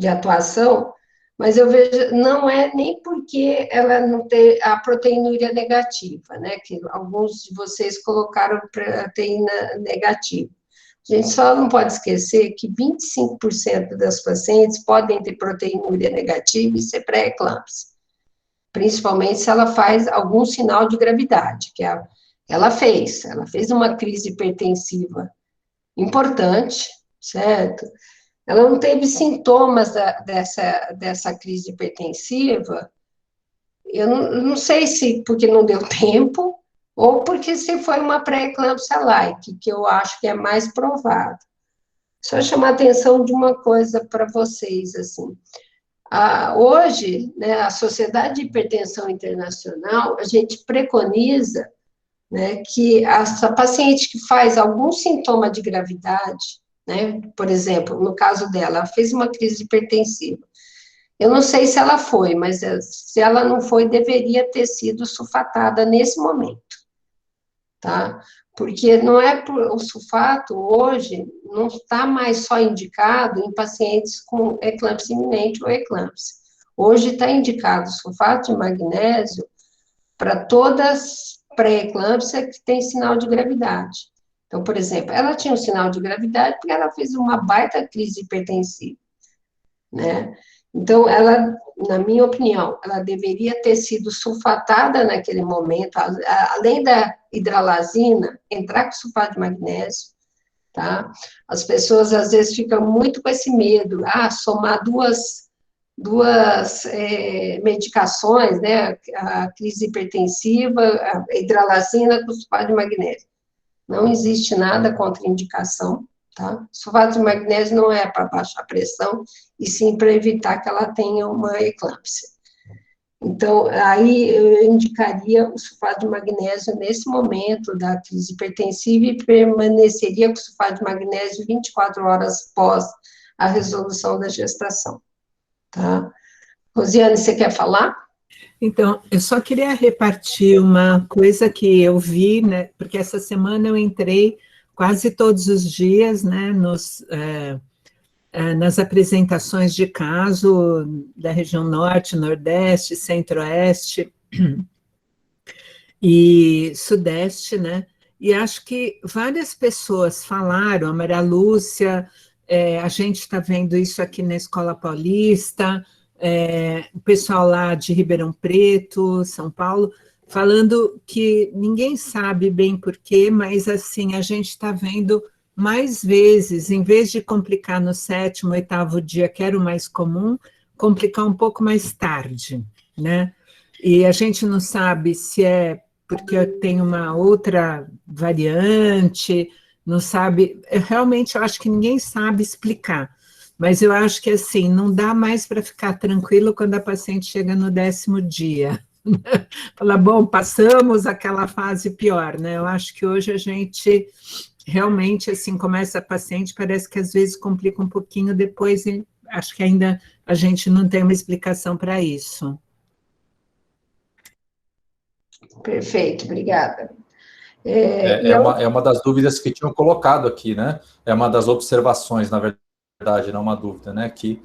atuação, mas eu vejo, não é nem porque ela não tem a proteinúria negativa, né, que alguns de vocês colocaram proteína negativa. A gente só não pode esquecer que 25% das pacientes podem ter proteinúria negativa e ser pré-eclâmpsia, principalmente se ela faz algum sinal de gravidade, que ela fez uma crise hipertensiva importante, certo? Ela não teve sintomas dessa crise hipertensiva, eu não sei se porque não deu tempo, ou porque se foi uma pré-eclâmpsia light, que eu acho que é mais provável. Só chamar a atenção de uma coisa para vocês, assim. Hoje, né, a Sociedade de Hipertensão Internacional, a gente preconiza, né, que essa paciente que faz algum sintoma de gravidade, né, por exemplo, no caso dela, ela fez uma crise hipertensiva. Eu não sei se ela foi, mas se ela não foi, deveria ter sido sulfatada nesse momento, tá? Porque não é o sulfato hoje não está mais só indicado em pacientes com eclâmpsia iminente ou eclâmpsia. Hoje está indicado sulfato de magnésio para todas pré-eclâmpsia que tem sinal de gravidade. Então, por exemplo, ela tinha um sinal de gravidade porque ela fez uma baita crise hipertensiva, né? Então, ela, na minha opinião, ela deveria ter sido sulfatada naquele momento, além da hidralazina, entrar com sulfato de magnésio, tá? As pessoas, às vezes, ficam muito com esse medo, somar duas medicações, né, a crise hipertensiva, a hidralazina com sulfato de magnésio. Não existe nada contraindicação, tá? Sulfato de magnésio não é para baixar a pressão, e sim para evitar que ela tenha uma eclâmpsia. Então, aí eu indicaria o sulfato de magnésio nesse momento da crise hipertensiva e permaneceria com o sulfato de magnésio 24 horas após a resolução da gestação, tá? Rosiane, você quer falar? Então, eu só queria repartir uma coisa que eu vi, né, porque essa semana eu entrei quase todos os dias, né, nas apresentações de caso da região norte, nordeste, centro-oeste e sudeste, né, e acho que várias pessoas falaram, a Maria Lúcia, a gente está vendo isso aqui na Escola Paulista, o pessoal lá de Ribeirão Preto, São Paulo, falando que ninguém sabe bem porquê, mas assim, a gente está vendo mais vezes, em vez de complicar no 7º, 8º dia, que era o mais comum, complicar um pouco mais tarde, né? E a gente não sabe se é porque tem uma outra variante, não sabe, realmente eu acho que ninguém sabe explicar. Mas eu acho que, assim, não dá mais para ficar tranquilo quando a paciente chega no 10º dia. Fala, bom, passamos aquela fase pior, né? Eu acho que hoje a gente realmente, assim, começa a paciente, parece que às vezes complica um pouquinho depois, e acho que ainda a gente não tem uma explicação para isso. Perfeito, obrigada. É uma das dúvidas que tinham colocado aqui, né? É uma das observações, na verdade, não uma dúvida, né? Que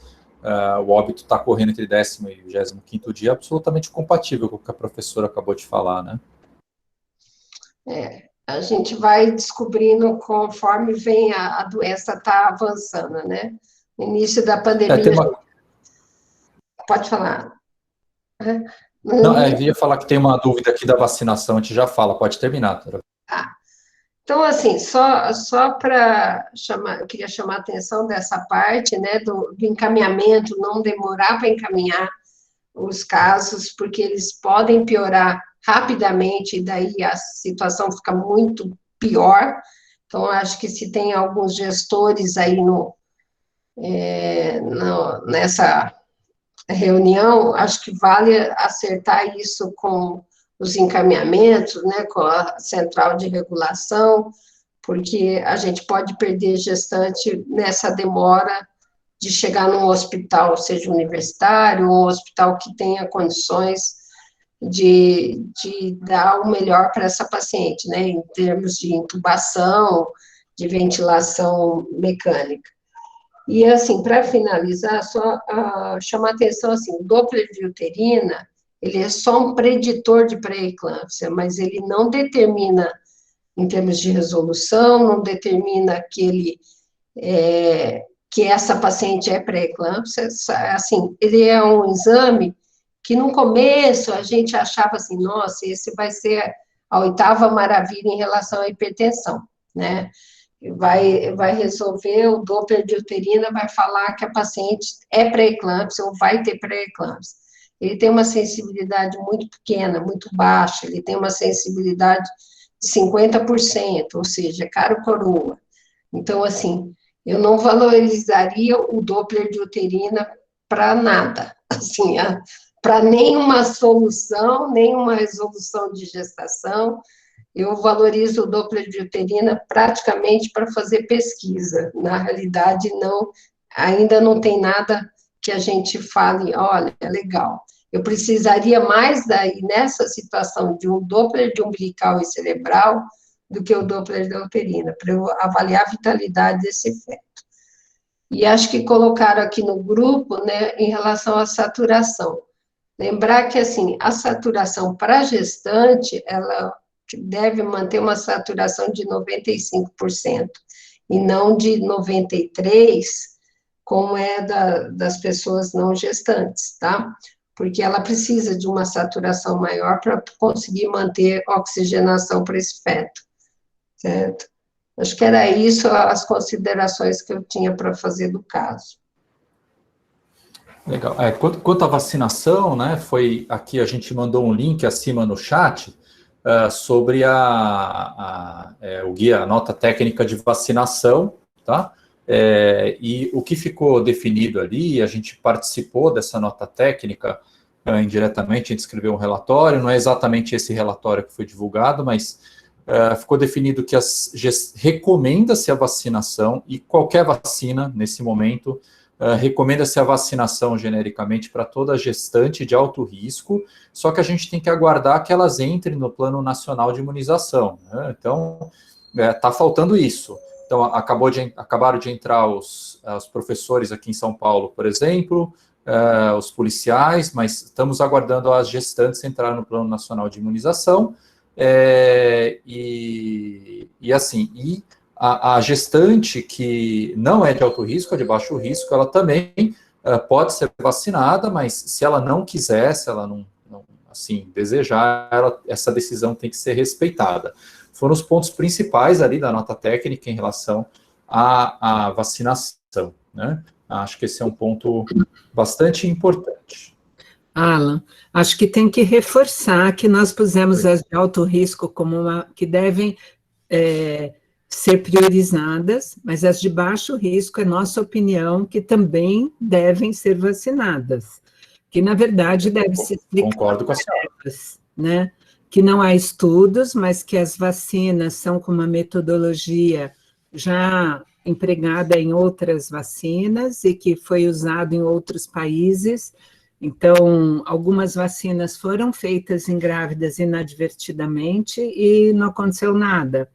o óbito está correndo entre 10º e 25º dia, absolutamente compatível com o que a professora acabou de falar, né? A gente vai descobrindo conforme vem a doença tá avançando, né? No início da pandemia... Pode falar. Não, eu ia falar que tem uma dúvida aqui da vacinação, a gente já fala, pode terminar, doutora. Então, assim, só para chamar, eu queria chamar a atenção dessa parte, né, do encaminhamento, não demorar para encaminhar os casos, porque eles podem piorar rapidamente, e daí a situação fica muito pior. Então, acho que se tem alguns gestores aí nessa reunião, acho que vale acertar isso com os encaminhamentos, né, com a central de regulação, porque a gente pode perder gestante nessa demora de chegar num hospital, seja universitário, um hospital que tenha condições de dar o melhor para essa paciente, né, em termos de intubação, de ventilação mecânica. E, assim, para finalizar, só chamar a atenção, assim, o Doppler de uterina, ele é só um preditor de pré-eclâmpsia, mas ele não determina, em termos de resolução, não determina que essa paciente é pré-eclâmpsia, assim, ele é um exame que, no começo, a gente achava assim, nossa, esse vai ser a 8ª maravilha em relação à hipertensão, né? Vai resolver, o Doppler de uterina vai falar que a paciente é pré-eclâmpsia ou vai ter pré-eclâmpsia. Ele tem uma sensibilidade muito pequena, muito baixa, ele tem uma sensibilidade de 50%, ou seja, é caro coroa. Então, assim, eu não valorizaria o Doppler de uterina para nada, assim, para nenhuma solução, nenhuma resolução de gestação. Eu valorizo o Doppler de uterina praticamente para fazer pesquisa. Na realidade, ainda não tem nada que a gente fale, olha, é legal. Eu precisaria mais daí, nessa situação, de um Doppler de umbilical e cerebral, do que o Doppler da uterina, para eu avaliar a vitalidade desse feto. E acho que colocaram aqui no grupo, né, em relação à saturação. Lembrar que, assim, a saturação para gestante, ela deve manter uma saturação de 95%, e não de 93%, como é das pessoas não gestantes, tá? Porque ela precisa de uma saturação maior para conseguir manter oxigenação para esse feto, certo? Acho que era isso as considerações que eu tinha para fazer do caso. Legal. Quanto à vacinação, né, aqui a gente mandou um link acima no chat sobre o guia, a nota técnica de vacinação, tá? E o que ficou definido ali, a gente participou dessa nota técnica indiretamente, a gente escreveu um relatório, não é exatamente esse relatório que foi divulgado, mas ficou definido que recomenda-se a vacinação, e qualquer vacina, nesse momento, recomenda-se a vacinação genericamente para toda gestante de alto risco, só que a gente tem que aguardar que elas entrem no Plano Nacional de Imunização, né? Então, está faltando isso. Então, acabaram de entrar os professores aqui em São Paulo, por exemplo, os policiais, mas estamos aguardando as gestantes entrarem no Plano Nacional de Imunização, a gestante que não é de alto risco, é de baixo risco, ela também pode ser vacinada, mas se ela não quiser, se ela não assim, desejar, essa decisão tem que ser respeitada. Foram os pontos principais ali da nota técnica em relação à vacinação, né? Acho que esse é um ponto bastante importante. Alan, acho que tem que reforçar que nós pusemos as de alto risco como que devem ser priorizadas, mas as de baixo risco, é nossa opinião, que também devem ser vacinadas, que na verdade deve se explicar. Concordo com a senhora. Né? Que não há estudos, mas que as vacinas são com uma metodologia já empregada em outras vacinas e que foi usado em outros países. Então, algumas vacinas foram feitas em grávidas inadvertidamente e não aconteceu nada.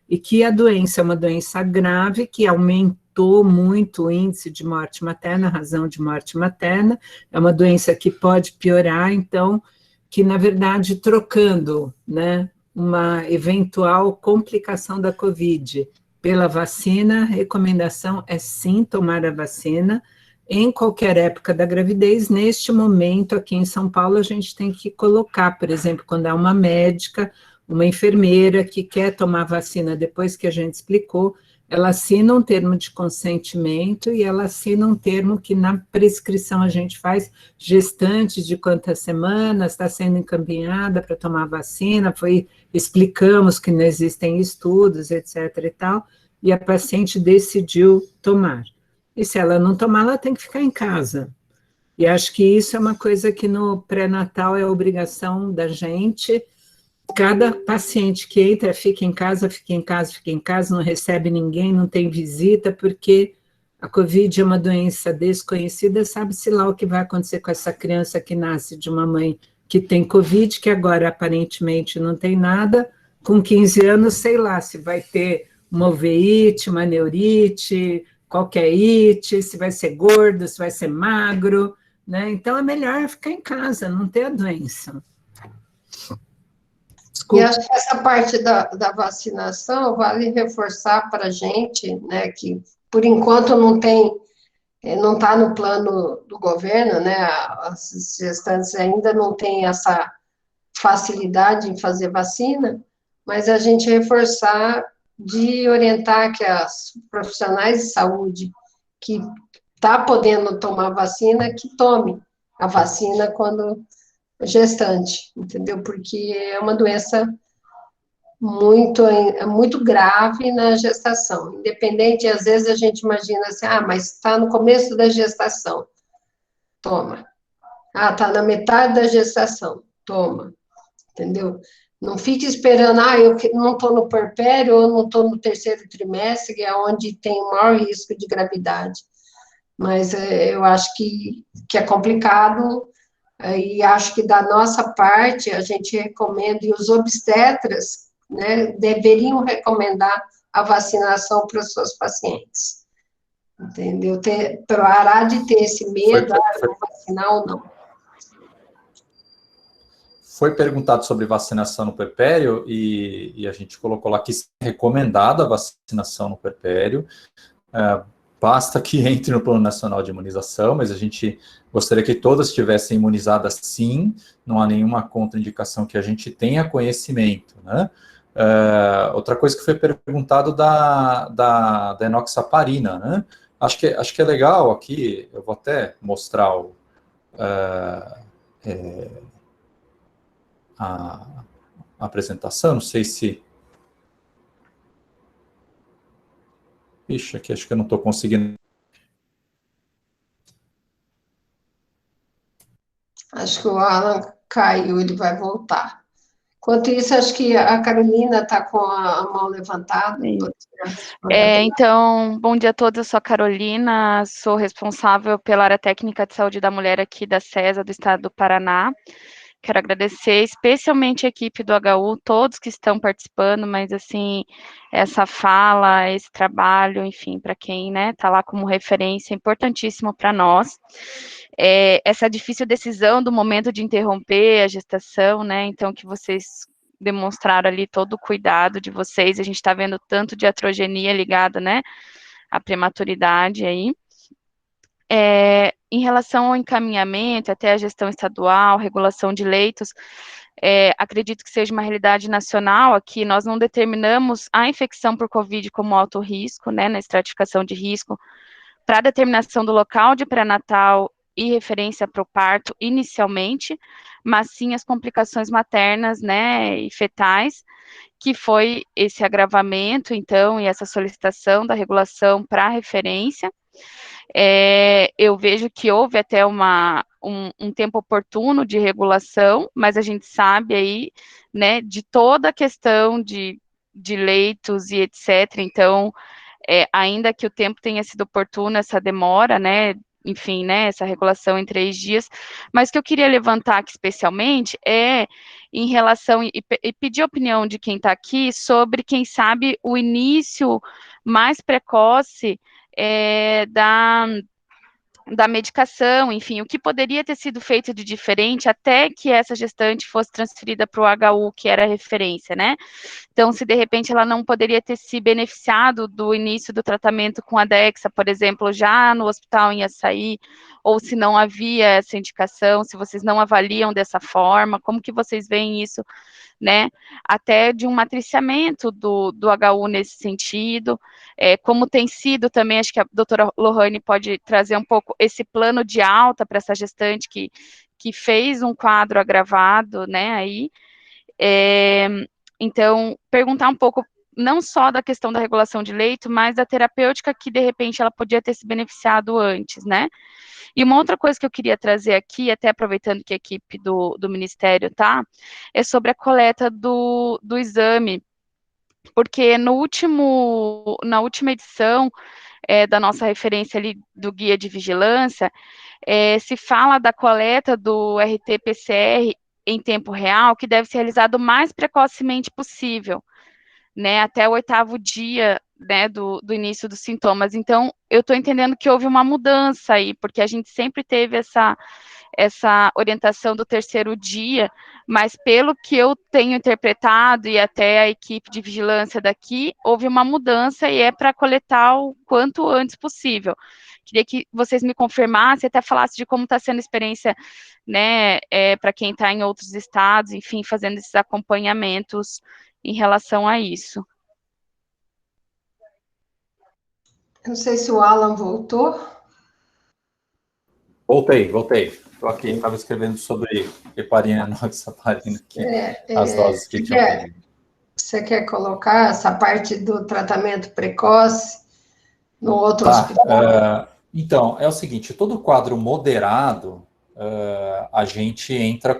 E que a doença é uma doença grave, que aumentou muito o índice de morte materna, a razão de morte materna, é uma doença que pode piorar, então, que, na verdade, trocando, né, uma eventual complicação da COVID pela vacina, a recomendação é sim tomar a vacina em qualquer época da gravidez. Neste momento, aqui em São Paulo, a gente tem que colocar, por exemplo, quando há uma médica, uma enfermeira que quer tomar vacina depois que a gente explicou, ela assina um termo de consentimento e ela assina um termo que na prescrição a gente faz gestante de quantas semanas, está sendo encaminhada para tomar vacina, explicamos que não existem estudos, etc. e tal, e a paciente decidiu tomar. E se ela não tomar, ela tem que ficar em casa. E acho que isso é uma coisa que no pré-natal é obrigação da gente. Cada paciente que entra, fica em casa, fica em casa, fica em casa, não recebe ninguém, não tem visita, porque a Covid é uma doença desconhecida, sabe-se lá o que vai acontecer com essa criança que nasce de uma mãe que tem Covid, que agora aparentemente não tem nada, com 15 anos, sei lá, se vai ter uma uveíte, uma neurite, qualquer ite, se vai ser gordo, se vai ser magro, né? Então é melhor ficar em casa, não ter a doença. E acho que essa parte da vacinação vale reforçar para a gente, né, que por enquanto não está no plano do governo, né, as gestantes ainda não têm essa facilidade em fazer vacina, mas a gente reforçar de orientar que as profissionais de saúde que está podendo tomar vacina, que tome a vacina quando gestante, entendeu? Porque é uma doença muito grave na gestação, independente, às vezes a gente imagina assim, mas está no começo da gestação, toma. Está na metade da gestação, toma, entendeu? Não fique esperando, eu não estou no puerpério, ou não estou no terceiro trimestre, que é onde tem o maior risco de gravidade. Mas eu acho que é complicado, e acho que da nossa parte, a gente recomenda, e os obstetras, né, deveriam recomendar a vacinação para os seus pacientes. Entendeu? Parar de ter esse medo, vou vacinar ou não. Foi perguntado sobre vacinação no puerpério, e a gente colocou lá que é recomendada a vacinação no puerpério. Basta que entre no Plano Nacional de Imunização, mas a gente gostaria que todas estivessem imunizadas sim, não há nenhuma contraindicação que a gente tenha conhecimento, né? Outra coisa que foi perguntado da enoxaparina, né? Acho que é legal aqui, eu vou até mostrar a apresentação, não sei se... Ixi, aqui acho que eu não estou conseguindo. Acho que o Alan caiu, ele vai voltar. Enquanto isso, acho que a Carolina está com a mão levantada. Então, bom dia a todos, eu sou a Carolina, sou responsável pela área técnica de saúde da mulher aqui da CESA, do estado do Paraná. Quero agradecer especialmente a equipe do HU, todos que estão participando, mas assim, essa fala, esse trabalho, enfim, para quem, né, está lá como referência, é importantíssimo para nós. Essa difícil decisão do momento de interromper a gestação, né, então que vocês demonstraram ali todo o cuidado de vocês, a gente está vendo tanto de atrogenia ligada, né, à prematuridade aí. Em relação ao encaminhamento, até a gestão estadual, regulação de leitos, acredito que seja uma realidade nacional. Aqui nós não determinamos a infecção por Covid como alto risco, né, na estratificação de risco, para a determinação do local de pré-natal e referência para o parto inicialmente, mas sim as complicações maternas, né, e fetais, que foi esse agravamento, então, e essa solicitação da regulação para referência. Eu vejo que houve até um tempo oportuno de regulação, mas a gente sabe aí, né, de toda a questão de leitos e etc. Então, ainda que o tempo tenha sido oportuno, essa demora, né, enfim, né, essa regulação em 3 dias, mas o que eu queria levantar aqui especialmente é em relação, e pedir a opinião de quem está aqui sobre, quem sabe, o início mais precoce da medicação, enfim, o que poderia ter sido feito de diferente até que essa gestante fosse transferida para o HU, que era a referência, né? Então, se de repente ela não poderia ter se beneficiado do início do tratamento com a Dexa, por exemplo, já no hospital em Açaí, ou se não havia essa indicação, se vocês não avaliam dessa forma, como que vocês veem isso, né, até de um matriciamento do HU nesse sentido, como tem sido também, acho que a doutora Lohane pode trazer um pouco esse plano de alta para essa gestante que fez um quadro agravado, né, aí, então, perguntar um pouco, não só da questão da regulação de leito, mas da terapêutica que, de repente, ela podia ter se beneficiado antes, né? E uma outra coisa que eu queria trazer aqui, até aproveitando que a equipe do Ministério tá, é sobre a coleta do exame, porque na última edição da nossa referência ali do guia de vigilância, se fala da coleta do RT-PCR em tempo real, que deve ser realizado o mais precocemente possível, né, até o 8º dia, né, do início dos sintomas. Então, eu estou entendendo que houve uma mudança aí, porque a gente sempre teve essa orientação do 3º dia, mas pelo que eu tenho interpretado, e até a equipe de vigilância daqui, houve uma mudança e é para coletar o quanto antes possível. Queria que vocês me confirmassem, até falassem de como está sendo a experiência, né, para quem está em outros estados, enfim, fazendo esses acompanhamentos em relação a isso. Não sei se o Alan voltou. Voltei. Estou aqui, estava escrevendo sobre heparina, noxaparina aqui, as doses que tinham pedido. Você quer colocar essa parte do tratamento precoce no outro hospital? Então, é o seguinte, todo quadro moderado, a gente entra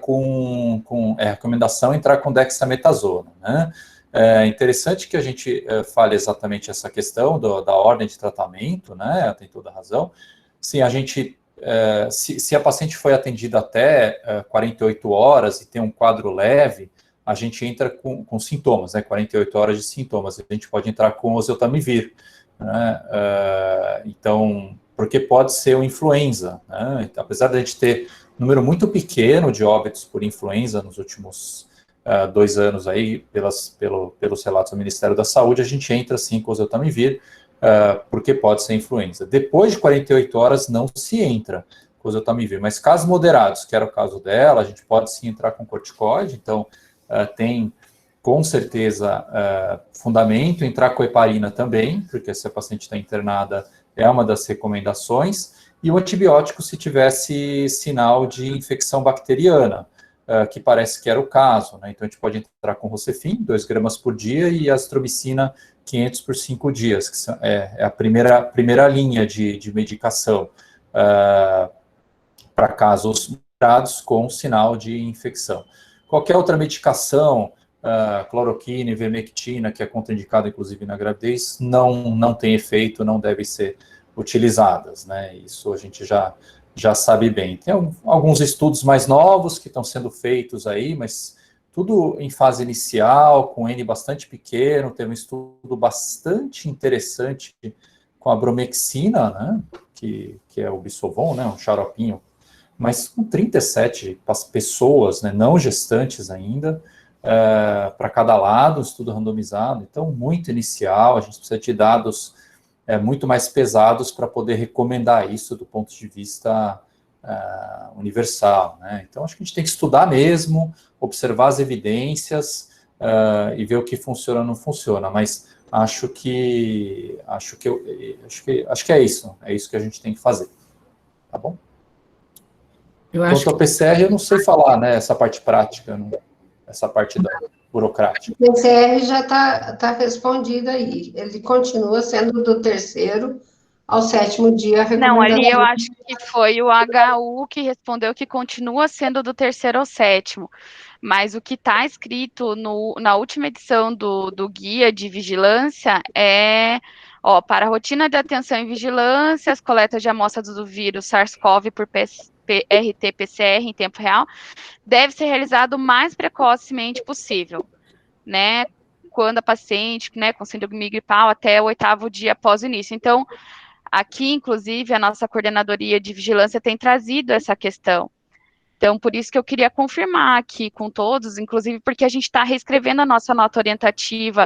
é recomendação entrar com dexametasona, né? É interessante que a gente fale exatamente essa questão da ordem de tratamento, né? Tem toda a razão. Sim, a gente, se a paciente foi atendida até 48 horas e tem um quadro leve, a gente entra com sintomas, né? 48 horas de sintomas. A gente pode entrar com oseltamivir, né? Então, porque pode ser uma influenza, né? Então, apesar de a gente ter um número muito pequeno de óbitos por influenza nos últimos 2 anos aí, pelos relatos do Ministério da Saúde, a gente entra sim com oseltamivir, porque pode ser influenza. Depois de 48 horas não se entra com oseltamivir, mas casos moderados, que era o caso dela, a gente pode sim entrar com corticoide, então tem com certeza fundamento entrar com heparina também, porque se a paciente está internada é uma das recomendações, e o antibiótico se tivesse sinal de infecção bacteriana, que parece que era o caso, né? Então a gente pode entrar com Rocefin, 2 gramas por dia, e azitromicina 500 por 5 dias, que é a primeira linha de medicação para casos moderados com sinal de infecção. Qualquer outra medicação, cloroquina, ivermectina, que é contraindicada inclusive na gravidez, não tem efeito, não deve ser utilizadas, né? Isso a gente já sabe bem. Tem alguns estudos mais novos que estão sendo feitos aí, mas tudo em fase inicial, com N bastante pequeno. Tem um estudo bastante interessante com a bromexina, né? Que é o Bisovon, né? Um xaropinho, mas com 37 pessoas, né? Não gestantes ainda, para cada lado, um estudo randomizado. Então, muito inicial, a gente precisa de dados muito mais pesados para poder recomendar isso do ponto de vista universal, né? Então, acho que a gente tem que estudar mesmo, observar as evidências e ver o que funciona ou não funciona, mas acho que é isso que a gente tem que fazer, tá bom? Quanto ao PCR, eu não sei falar, né, essa parte prática, essa parte da burocrática. O PCR já está respondido aí. Ele continua sendo do 3º ao 7º dia. Não, ali eu acho que foi o HU que respondeu que continua sendo do 3º ao 7º. Mas o que está escrito na última edição do guia de vigilância para a rotina de atenção e vigilância, as coletas de amostras do vírus SARS-CoV por RT-PCR em tempo real, deve ser realizado o mais precocemente possível, né? Quando a paciente, né, com síndrome gripal, até o 8º dia após o início. Então, Aqui, inclusive, a nossa coordenadoria de vigilância tem trazido essa questão. Então, por isso que eu queria confirmar aqui com todos, inclusive porque a gente está reescrevendo a nossa nota orientativa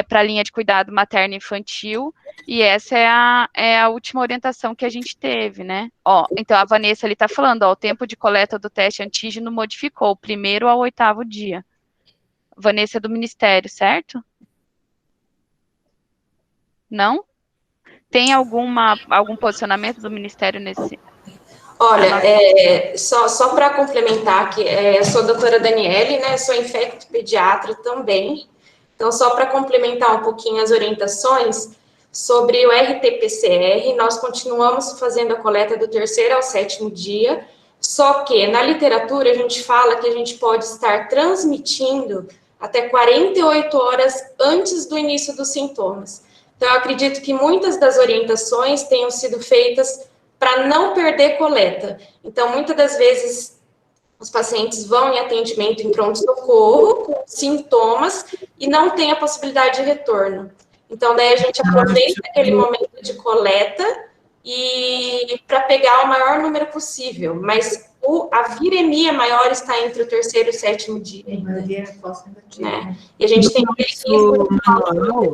para a linha de cuidado materno e infantil, e essa é a última orientação que a gente teve, né? Ó, então, a Vanessa ali está falando, ó, o tempo de coleta do teste antígeno modificou, o 1º ao 8º dia. Vanessa é do Ministério, certo? Não? Tem algum posicionamento do Ministério nesse... Olha, só para complementar, que eu sou a doutora Daniele, né, sou infecto-pediatra também, então só para complementar um pouquinho as orientações sobre o RT-PCR, nós continuamos fazendo a coleta do 3º ao 7º dia, só que na literatura a gente fala que a gente pode estar transmitindo até 48 horas antes do início dos sintomas. Então, eu acredito que muitas das orientações tenham sido feitas para não perder coleta. Então, muitas das vezes, os pacientes vão em atendimento em pronto-socorro, com sintomas, e não tem a possibilidade de retorno. Então, daí a gente aproveita aquele momento de coleta e para pegar o maior número possível. Mas a viremia maior está entre o 3º e o 7º dia. Né? E a gente tem um risco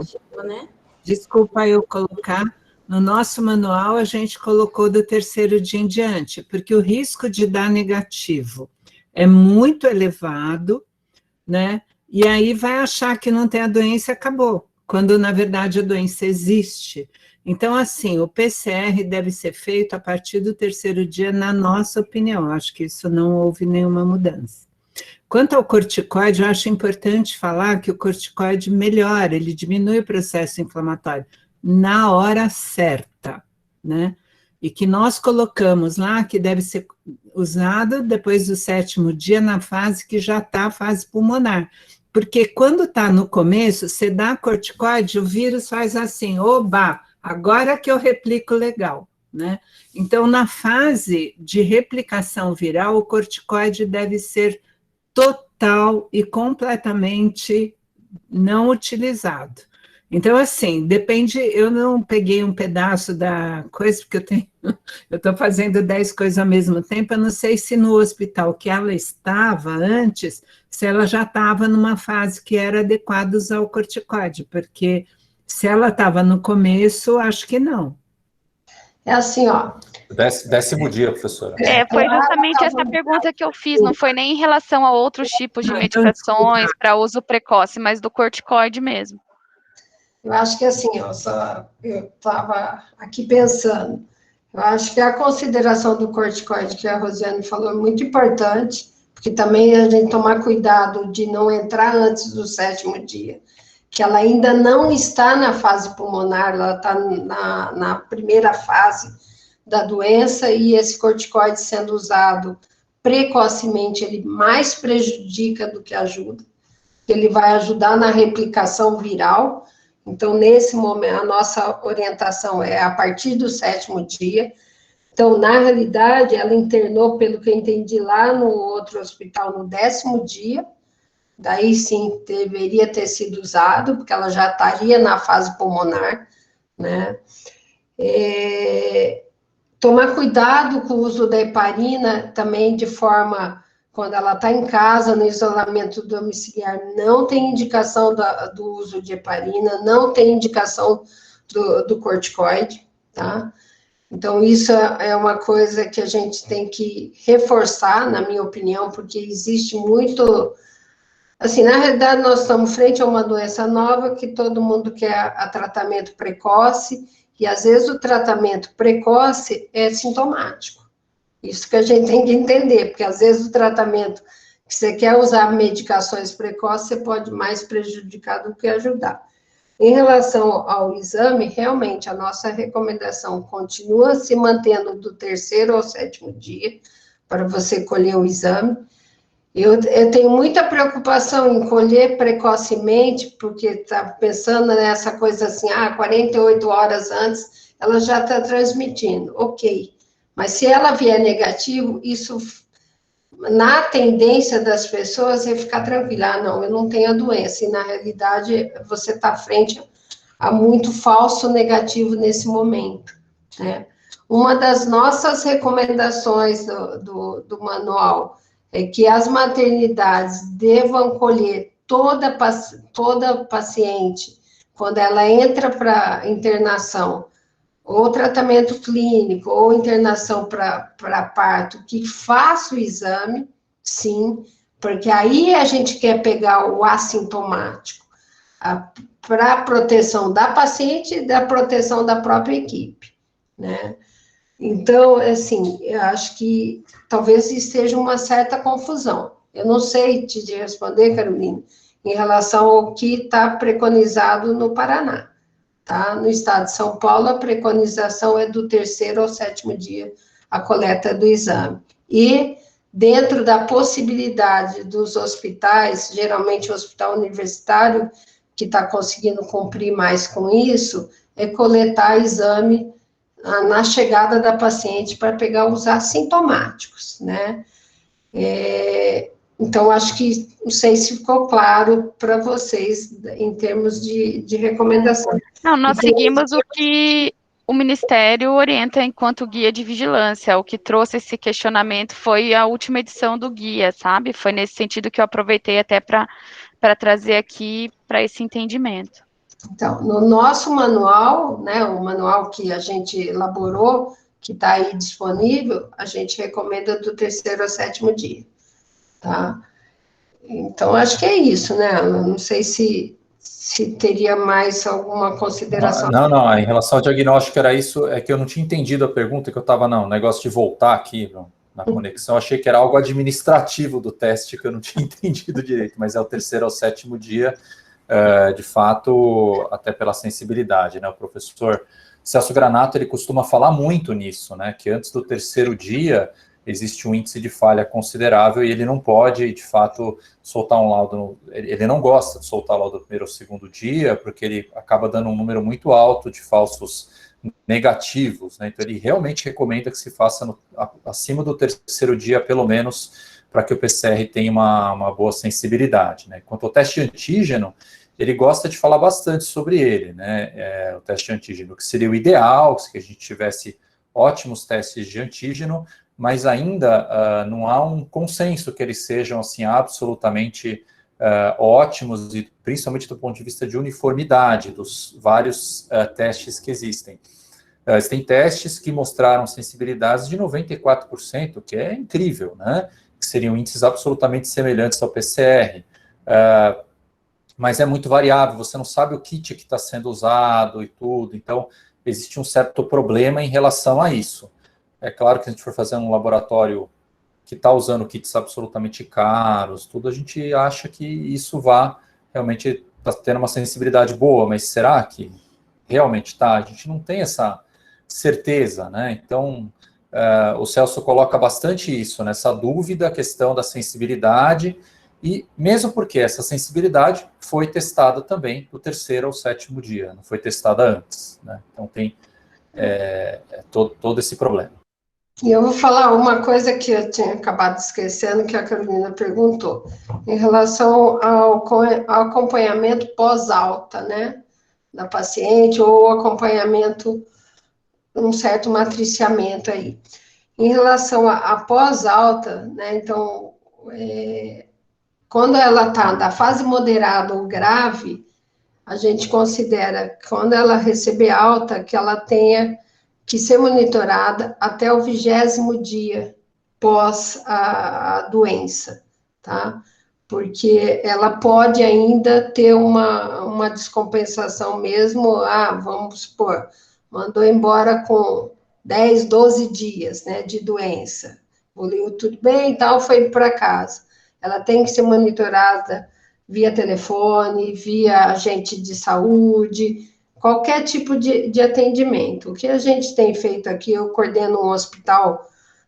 de né? Desculpa eu colocar... No nosso manual, a gente colocou do 3º dia em diante, porque o risco de dar negativo é muito elevado, né? E aí vai achar que não tem a doença e acabou, quando, na verdade, a doença existe. Então, assim, o PCR deve ser feito a partir do 3º dia, na nossa opinião. Acho que isso não houve nenhuma mudança. Quanto ao corticoide, eu acho importante falar que o corticoide melhora, ele diminui o processo inflamatório na hora certa, né? E que nós colocamos lá que deve ser usado depois do 7º dia, na fase que já está a fase pulmonar. Porque quando está no começo, você dá corticoide, o vírus faz assim, oba, agora que eu replico legal, né? Então, na fase de replicação viral, o corticoide deve ser total e completamente não utilizado. Então, assim, depende, eu não peguei um pedaço da coisa, porque eu estou fazendo 10 coisas ao mesmo tempo, eu não sei se no hospital que ela estava antes, se ela já estava numa fase que era adequada usar o corticoide, porque se ela estava no começo, acho que não. É assim, ó. 10º dia, professora. Foi justamente essa pergunta que eu fiz, não foi nem em relação a outros tipos de medicações para uso precoce, mas do corticoide mesmo. Eu acho que assim, eu estava aqui pensando, eu acho que a consideração do corticoide que a Rosiane falou é muito importante, porque também a gente tomar cuidado de não entrar antes do 7º dia, que ela ainda não está na fase pulmonar, ela está na primeira fase da doença, e esse corticoide sendo usado precocemente, ele mais prejudica do que ajuda, ele vai ajudar na replicação viral. Então, nesse momento, a nossa orientação é a partir do 7º dia. Então, na realidade, ela internou, pelo que eu entendi, lá no outro hospital, no 10º dia. Daí, sim, deveria ter sido usado, porque ela já estaria na fase pulmonar, né? Tomar cuidado com o uso da heparina, também de forma... Quando ela está em casa, no isolamento domiciliar, não tem indicação do uso de heparina, não tem indicação do corticoide, tá? Então, isso é uma coisa que a gente tem que reforçar, na minha opinião, porque existe muito... Assim, na realidade, nós estamos frente a uma doença nova que todo mundo quer a tratamento precoce, e às vezes o tratamento precoce é sintomático. Isso que a gente tem que entender, porque às vezes o tratamento que você quer usar medicações precoces, você pode mais prejudicar do que ajudar. Em relação ao exame, realmente, a nossa recomendação continua se mantendo do 3º ao 7º dia, para você colher o exame. Eu tenho muita preocupação em colher precocemente, porque está pensando nessa coisa assim, 48 horas antes, ela já está transmitindo, ok. Mas se ela vier negativo, isso, na tendência das pessoas, é ficar tranquila. Não, eu não tenho a doença. E, na realidade, você está frente a muito falso negativo nesse momento. né? Uma das nossas recomendações do manual é que as maternidades devam acolher toda paciente, quando ela entra para internação, ou tratamento clínico, ou internação para parto, que faça o exame, sim, porque aí a gente quer pegar o assintomático, para a proteção da paciente e da proteção da própria equipe, né? Então, assim, eu acho que talvez esteja uma certa confusão. Eu não sei te responder, Carolina, em relação ao que está preconizado no Paraná, tá? No estado de São Paulo, a preconização é do 3º ao 7º dia, a coleta do exame. E, dentro da possibilidade dos hospitais, geralmente o hospital universitário, que está conseguindo cumprir mais com isso, é coletar exame na chegada da paciente para pegar os assintomáticos, né? Então, acho que, não sei se ficou claro para vocês, em termos de recomendação. Não, nós seguimos o que o Ministério orienta enquanto guia de vigilância. O que trouxe esse questionamento foi a última edição do guia, sabe? Foi nesse sentido que eu aproveitei até para trazer aqui para esse entendimento. Então, no nosso manual, né, o manual que a gente elaborou, que está aí disponível, a gente recomenda do 3º ao 7º dia, tá? Então, acho que é isso, né, Ana? Não sei se teria mais alguma consideração. Não, em relação ao diagnóstico era isso, é que eu não tinha entendido a pergunta, que eu estava, não, negócio de voltar aqui na conexão, achei que era algo administrativo do teste, que eu não tinha entendido direito, mas é o 3º ao 7º dia, de fato, até pela sensibilidade, né? O professor Celso Granato, ele costuma falar muito nisso, né? Que antes do 3º dia existe um índice de falha considerável e ele não pode, de fato, soltar um laudo, ele não gosta de soltar o laudo no 1º ou 2º dia, porque ele acaba dando um número muito alto de falsos negativos, né? Então ele realmente recomenda que se faça acima do 3º dia, pelo menos, para que o PCR tenha uma boa sensibilidade, né? Quanto ao teste antígeno, ele gosta de falar bastante sobre ele, né? O teste antígeno, que seria o ideal, que a gente tivesse ótimos testes de antígeno, mas ainda não há um consenso que eles sejam, assim, absolutamente ótimos, e principalmente do ponto de vista de uniformidade dos vários testes que existem. Existem testes que mostraram sensibilidades de 94%, que é incrível, né? Que seriam índices absolutamente semelhantes ao PCR, mas é muito variável, você não sabe o kit que está sendo usado e tudo, então existe um certo problema em relação a isso. É claro que se a gente for fazer um laboratório que está usando kits absolutamente caros, tudo, a gente acha que isso realmente está tendo uma sensibilidade boa, mas será que realmente está? A gente não tem essa certeza, né? Então, o Celso coloca bastante isso, nessa dúvida, a questão da sensibilidade, e mesmo porque essa sensibilidade foi testada também do 3º ao 7º dia, não foi testada antes, né? Então tem todo esse problema. E eu vou falar uma coisa que eu tinha acabado esquecendo, que a Carolina perguntou, em relação ao acompanhamento pós-alta, né, da paciente, ou acompanhamento, um certo matriciamento aí. Em relação a pós-alta, né, então, quando ela está da fase moderada ou grave, a gente considera, quando ela receber alta, que ela tenha que ser monitorada até o 20º dia pós a doença, tá? Porque ela pode ainda ter uma descompensação mesmo, vamos supor, mandou embora com 10, 12 dias, né, de doença, evoluiu tudo bem e tal, foi para casa. Ela tem que ser monitorada via telefone, via agente de saúde, qualquer tipo de atendimento. O que a gente tem feito aqui, eu coordeno um hospital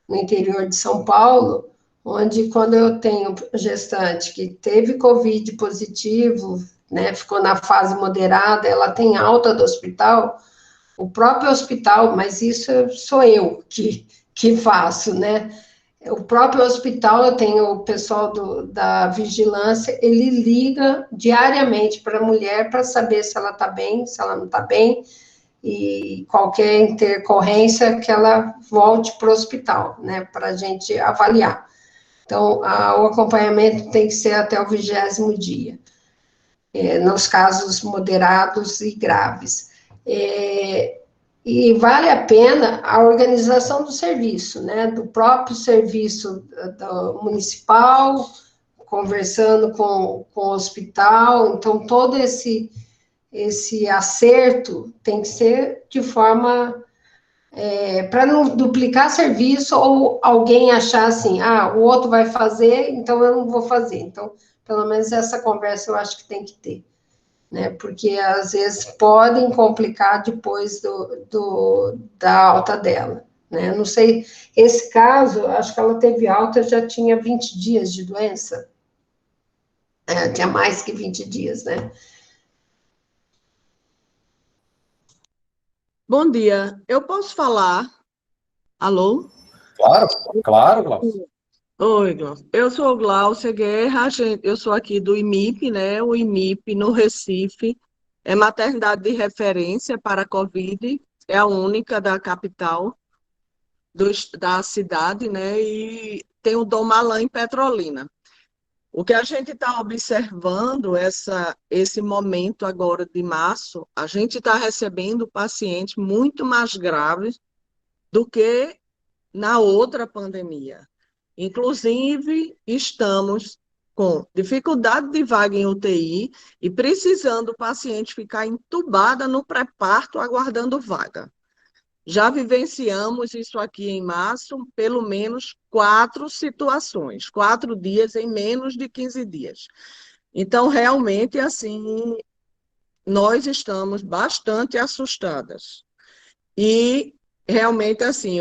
no interior de São Paulo, onde quando eu tenho gestante que teve Covid positivo, né, ficou na fase moderada, ela tem alta do hospital, o próprio hospital, mas isso sou eu que faço, né? O próprio hospital, eu tenho o pessoal da vigilância, ele liga diariamente para a mulher para saber se ela está bem, se ela não está bem, e qualquer intercorrência que ela volte para o hospital, né, para a gente avaliar. Então, o acompanhamento tem que ser até o 20º dia, nos casos moderados e graves. E vale a pena a organização do serviço, né, do próprio serviço do municipal, conversando com o hospital, então todo esse acerto tem que ser de forma para não duplicar serviço ou alguém achar assim, o outro vai fazer, então eu não vou fazer. Então, pelo menos essa conversa eu acho que tem que ter, né? Porque às vezes podem complicar depois da alta dela, né? Não sei, esse caso, acho que ela teve alta, já tinha 20 dias de doença. Tinha mais que 20 dias, né? Bom dia, eu posso falar? Alô? Claro, Glaucia. Oi, Glaucia. Eu sou Glaucia Guerra, eu sou aqui do IMIP, né? O IMIP no Recife é maternidade de referência para a Covid, é a única da capital da cidade, né? E tem o Dom Malan em Petrolina. O que a gente está observando, esse momento agora de março, a gente está recebendo pacientes muito mais graves do que na outra pandemia. Inclusive, estamos com dificuldade de vaga em UTI e precisando o paciente ficar entubada no pré-parto aguardando vaga. Já vivenciamos isso aqui em março, pelo menos 4 situações, 4 dias em menos de 15 dias. Então, realmente, assim, nós estamos bastante assustadas. E, realmente, assim,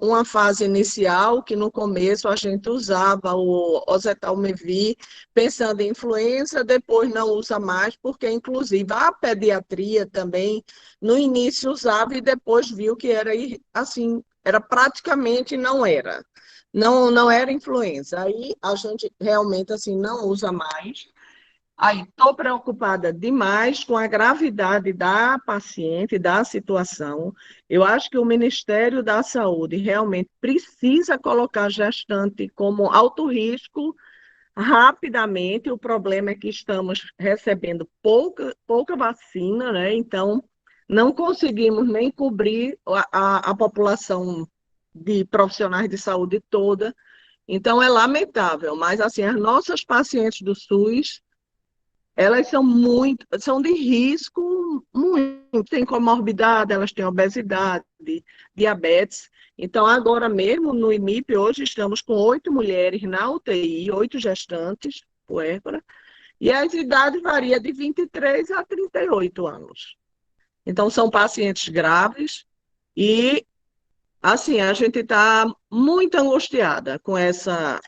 uma fase inicial, que no começo a gente usava o oseltamivir, pensando em influenza, depois não usa mais, porque, inclusive, a pediatria também, no início usava e depois viu que era, assim, era praticamente não era. Não era influenza. Aí, a gente realmente, assim, não usa mais. Aí, estou preocupada demais com a gravidade da paciente, da situação. Eu acho que o Ministério da Saúde realmente precisa colocar gestante como alto risco rapidamente. O problema é que estamos recebendo pouca vacina, né? Então, não conseguimos nem cobrir a população de profissionais de saúde toda. Então, é lamentável, mas assim, as nossas pacientes do SUS, elas são de risco muito, têm comorbidade, elas têm obesidade, diabetes. Então, agora mesmo, no IMIP, hoje estamos com 8 mulheres na UTI, 8 gestantes, puérpera, e as idades variam de 23 a 38 anos. Então, são pacientes graves e, assim, a gente está muito angustiada com essa.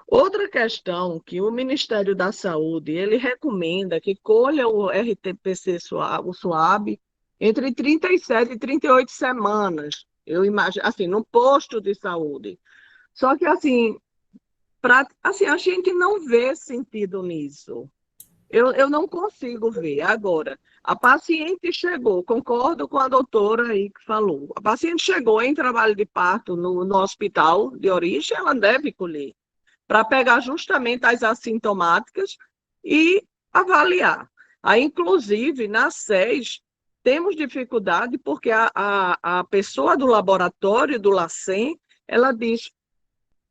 Outra questão que o Ministério da Saúde, ele recomenda que colha o RT-PCR o SWAB entre 37 e 38 semanas, eu imagino, assim, no posto de saúde. Só que, assim, assim, a gente não vê sentido nisso. Eu não consigo ver. Agora, a paciente chegou, concordo com a doutora aí que falou, a paciente chegou em trabalho de parto no hospital de origem, ela deve colher, para pegar justamente as assintomáticas e avaliar. Aí, inclusive, na SES, temos dificuldade porque a pessoa do laboratório, do LACEN, ela diz,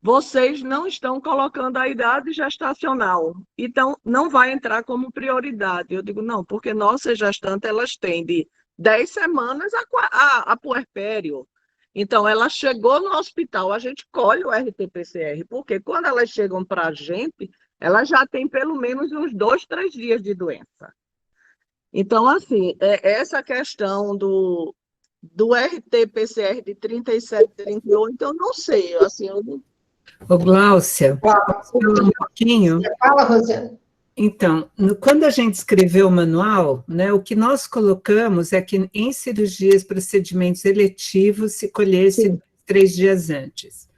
vocês não estão colocando a idade gestacional, então não vai entrar como prioridade. Eu digo, não, porque nossas gestantes, elas têm de 10 semanas a puerpério. Então, ela chegou no hospital, a gente colhe o RT-PCR, porque quando elas chegam para a gente, elas já têm pelo menos uns 2, 3 dias de doença. Então, assim, essa questão do RT-PCR de 37, 38, eu não sei, assim, Ô, Gláucia, um pouquinho. Fala, Rosiane. Então, quando a gente escreveu o manual, né, o que nós colocamos é que em cirurgias, procedimentos eletivos, se colhesse 3 dias antes.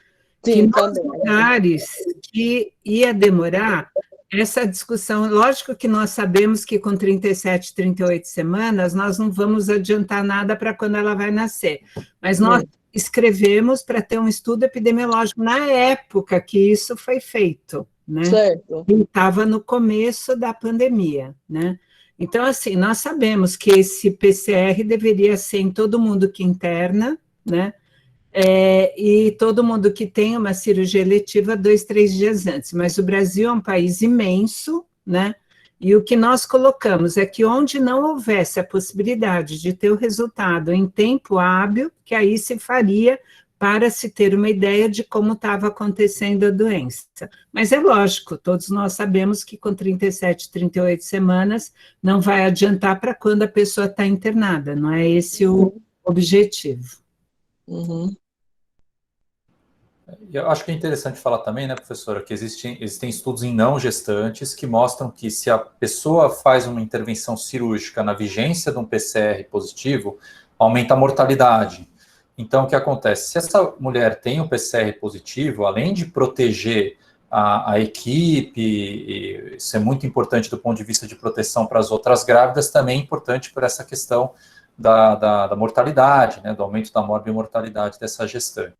Sim, que nos lugares que ia demorar, essa discussão, lógico que nós sabemos que com 37, 38 semanas, nós não vamos adiantar nada para quando ela vai nascer, mas nós escrevemos para ter um estudo epidemiológico na época que isso foi feito, né? Certo. E estava no começo da pandemia, né? Então, assim, nós sabemos que esse PCR deveria ser em todo mundo que interna, né? E todo mundo que tem uma cirurgia eletiva 2, 3 dias antes, mas o Brasil é um país imenso, né? E o que nós colocamos é que onde não houvesse a possibilidade de ter o resultado em tempo hábil, que aí se faria para se ter uma ideia de como estava acontecendo a doença. Mas é lógico, todos nós sabemos que com 37, 38 semanas não vai adiantar para quando a pessoa está internada, não é esse o objetivo. Uhum. Eu acho que é interessante falar também, né, professora, que existem estudos em não gestantes que mostram que se a pessoa faz uma intervenção cirúrgica na vigência de um PCR positivo, aumenta a mortalidade. Então, o que acontece? Se essa mulher tem um PCR positivo, além de proteger a equipe, e isso é muito importante do ponto de vista de proteção para as outras grávidas, também é importante por essa questão da mortalidade, né, do aumento da morbimortalidade dessa gestante.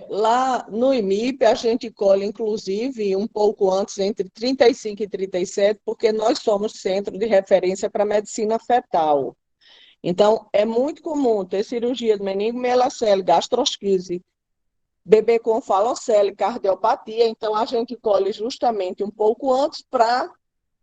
Lá no IMIP, a gente colhe, inclusive, um pouco antes, entre 35 e 37, porque nós somos centro de referência para medicina fetal. Então, é muito comum ter cirurgia de meningomielacele, gastrosquise, bebê com falocele, cardiopatia. Então, a gente colhe justamente um pouco antes para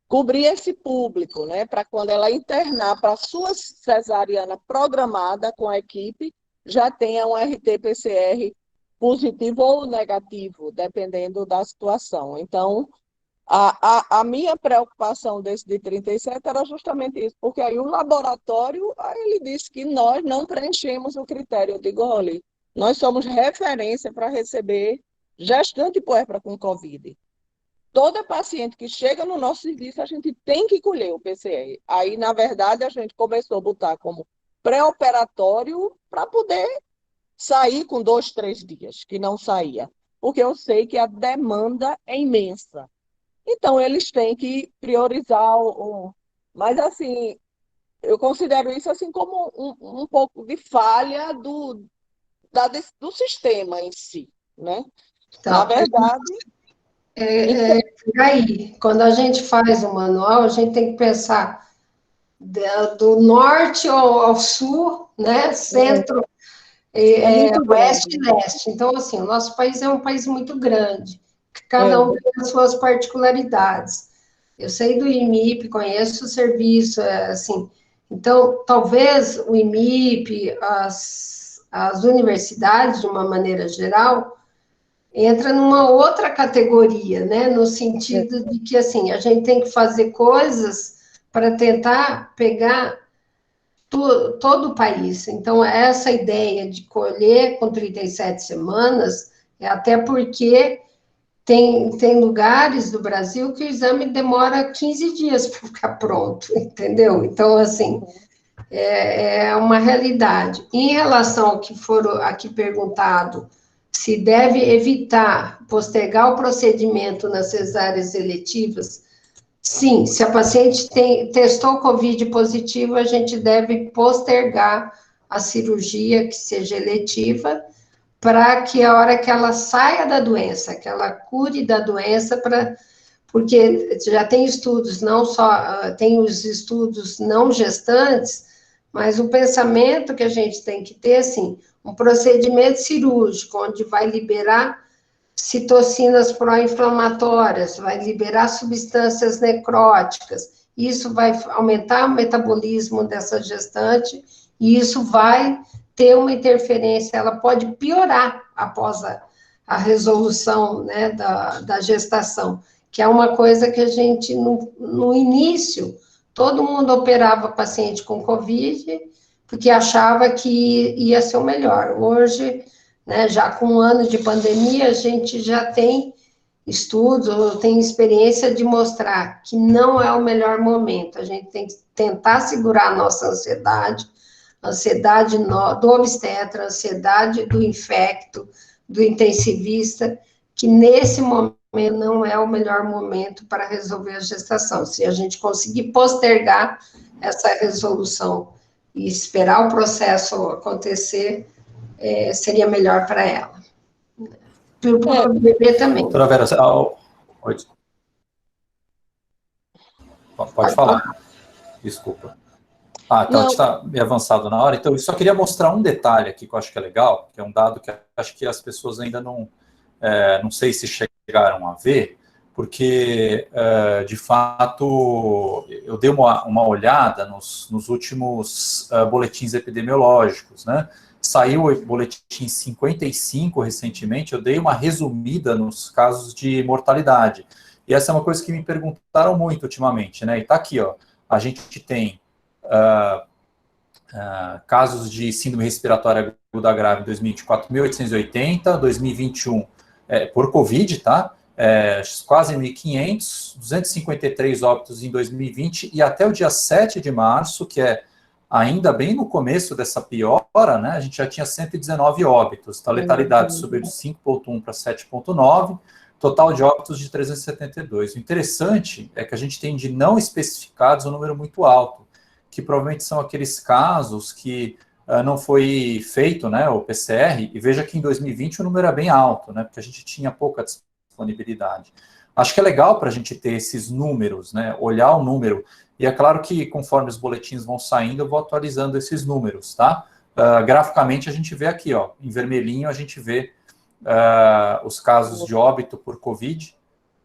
cobrir esse público, né? Para quando ela internar para a sua cesariana programada com a equipe, já tenha um RT-PCR positivo ou negativo, dependendo da situação. Então, a minha preocupação desse de 37 era justamente isso, porque aí o laboratório, aí ele disse que nós não preenchemos o critério. Eu digo, olha, nós somos referência para receber gestante puérpera com Covid. Toda paciente que chega no nosso serviço, a gente tem que colher o PCR. Aí, na verdade, a gente começou a botar como pré-operatório para poder sair com 2, 3 dias, que não saía. Porque eu sei que a demanda é imensa. Então, eles têm que priorizar Mas, assim, eu considero isso assim como um pouco de falha do sistema em si, né? Então, Na verdade... aí, quando a gente faz o manual, a gente tem que pensar do norte ao sul, né? Centro, oeste e leste. Então, assim, o nosso país é um país muito grande, cada um tem as suas particularidades. Eu sei do IMIP, conheço o serviço, assim. Então, talvez o IMIP, as universidades, de uma maneira geral, entra numa outra categoria, né? No sentido de que, assim, a gente tem que fazer coisas para tentar pegar todo o país. Então, essa ideia de colher com 37 semanas é até porque tem lugares do Brasil que o exame demora 15 dias para ficar pronto, entendeu? Então, assim, é uma realidade. Em relação ao que foram aqui perguntado, se deve evitar, postergar o procedimento nas cesáreas eletivas, sim, se a paciente testou Covid positivo, a gente deve postergar a cirurgia que seja eletiva, para que a hora que ela saia da doença, que ela cure da doença, porque já tem estudos, não só, tem os estudos não gestantes, mas o pensamento que a gente tem que ter, assim, um procedimento cirúrgico, onde vai liberar citocinas pró-inflamatórias, vai liberar substâncias necróticas, isso vai aumentar o metabolismo dessa gestante, e isso vai ter uma interferência, ela pode piorar após a resolução, né, da gestação, que é uma coisa que a gente, no início, todo mundo operava paciente com Covid, porque achava que ia ser o melhor. Hoje, né, já com 1 ano de pandemia, a gente já tem estudos, tem experiência de mostrar que não é o melhor momento. A gente tem que tentar segurar a nossa ansiedade do obstetra, ansiedade do infecto, do intensivista, que nesse momento não é o melhor momento para resolver a gestação. Se a gente conseguir postergar essa resolução e esperar o processo acontecer, seria melhor para ela. Para o bebê também. Doutora Vera, pode falar. Desculpa. Então a gente está meio avançado na hora, então eu só queria mostrar um detalhe aqui que eu acho que é legal, que é um dado que acho que as pessoas ainda não sei se chegaram a ver, porque, de fato, eu dei uma olhada nos últimos boletins epidemiológicos, né? Saiu o boletim 55 recentemente, eu dei uma resumida nos casos de mortalidade. E essa é uma coisa que me perguntaram muito ultimamente, né? E está aqui, ó, a gente tem casos de síndrome respiratória aguda grave em 2020, 4.880, 2021 por Covid, tá? Quase 1.500, 253 óbitos em 2020, e até o dia 7 de março, que é ainda bem no começo dessa piora, né, a gente já tinha 119 óbitos, a letalidade subiu de 5,1 para 7,9, total de óbitos de 372. O interessante é que a gente tem de não especificados um número muito alto, que provavelmente são aqueles casos que não foi feito, né, o PCR, e veja que em 2020 o número é bem alto, né, porque a gente tinha pouca disponibilidade. Acho que é legal para a gente ter esses números, né, olhar o número, e é claro que conforme os boletins vão saindo, eu vou atualizando esses números, tá? Graficamente a gente vê aqui, ó, em vermelhinho a gente vê os casos de óbito por Covid,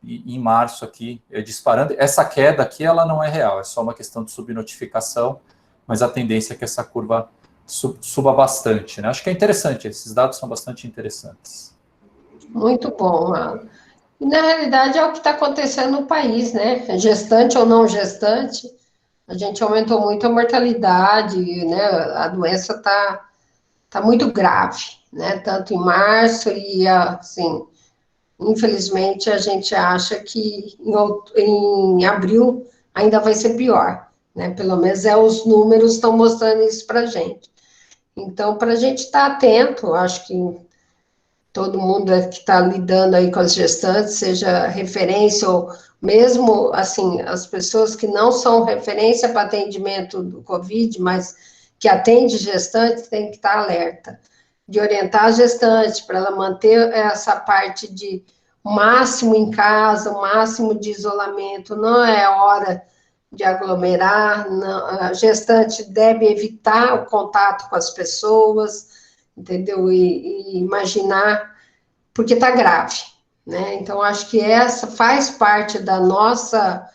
e em março aqui, disparando. Essa queda aqui, ela não é real, é só uma questão de subnotificação, mas a tendência é que essa curva suba bastante, né? Acho que é interessante, esses dados são bastante interessantes. Muito bom, Alan. E, na realidade, é o que está acontecendo no país, né? Gestante ou não gestante, a gente aumentou muito a mortalidade, né? A doença está muito grave, né? Tanto em março e, assim, infelizmente, a gente acha que em abril ainda vai ser pior, né? Pelo menos os números estão mostrando isso para a gente. Então, para a gente estar atento, acho que todo mundo que está lidando aí com as gestantes, seja referência ou mesmo, assim, as pessoas que não são referência para atendimento do Covid, mas que atende gestantes, tem que estar alerta, de orientar a gestante para ela manter essa parte de máximo em casa, o máximo de isolamento, não é hora de aglomerar, não, a gestante deve evitar o contato com as pessoas, entendeu? E imaginar, porque está grave, né? Então, acho que essa faz parte da nossa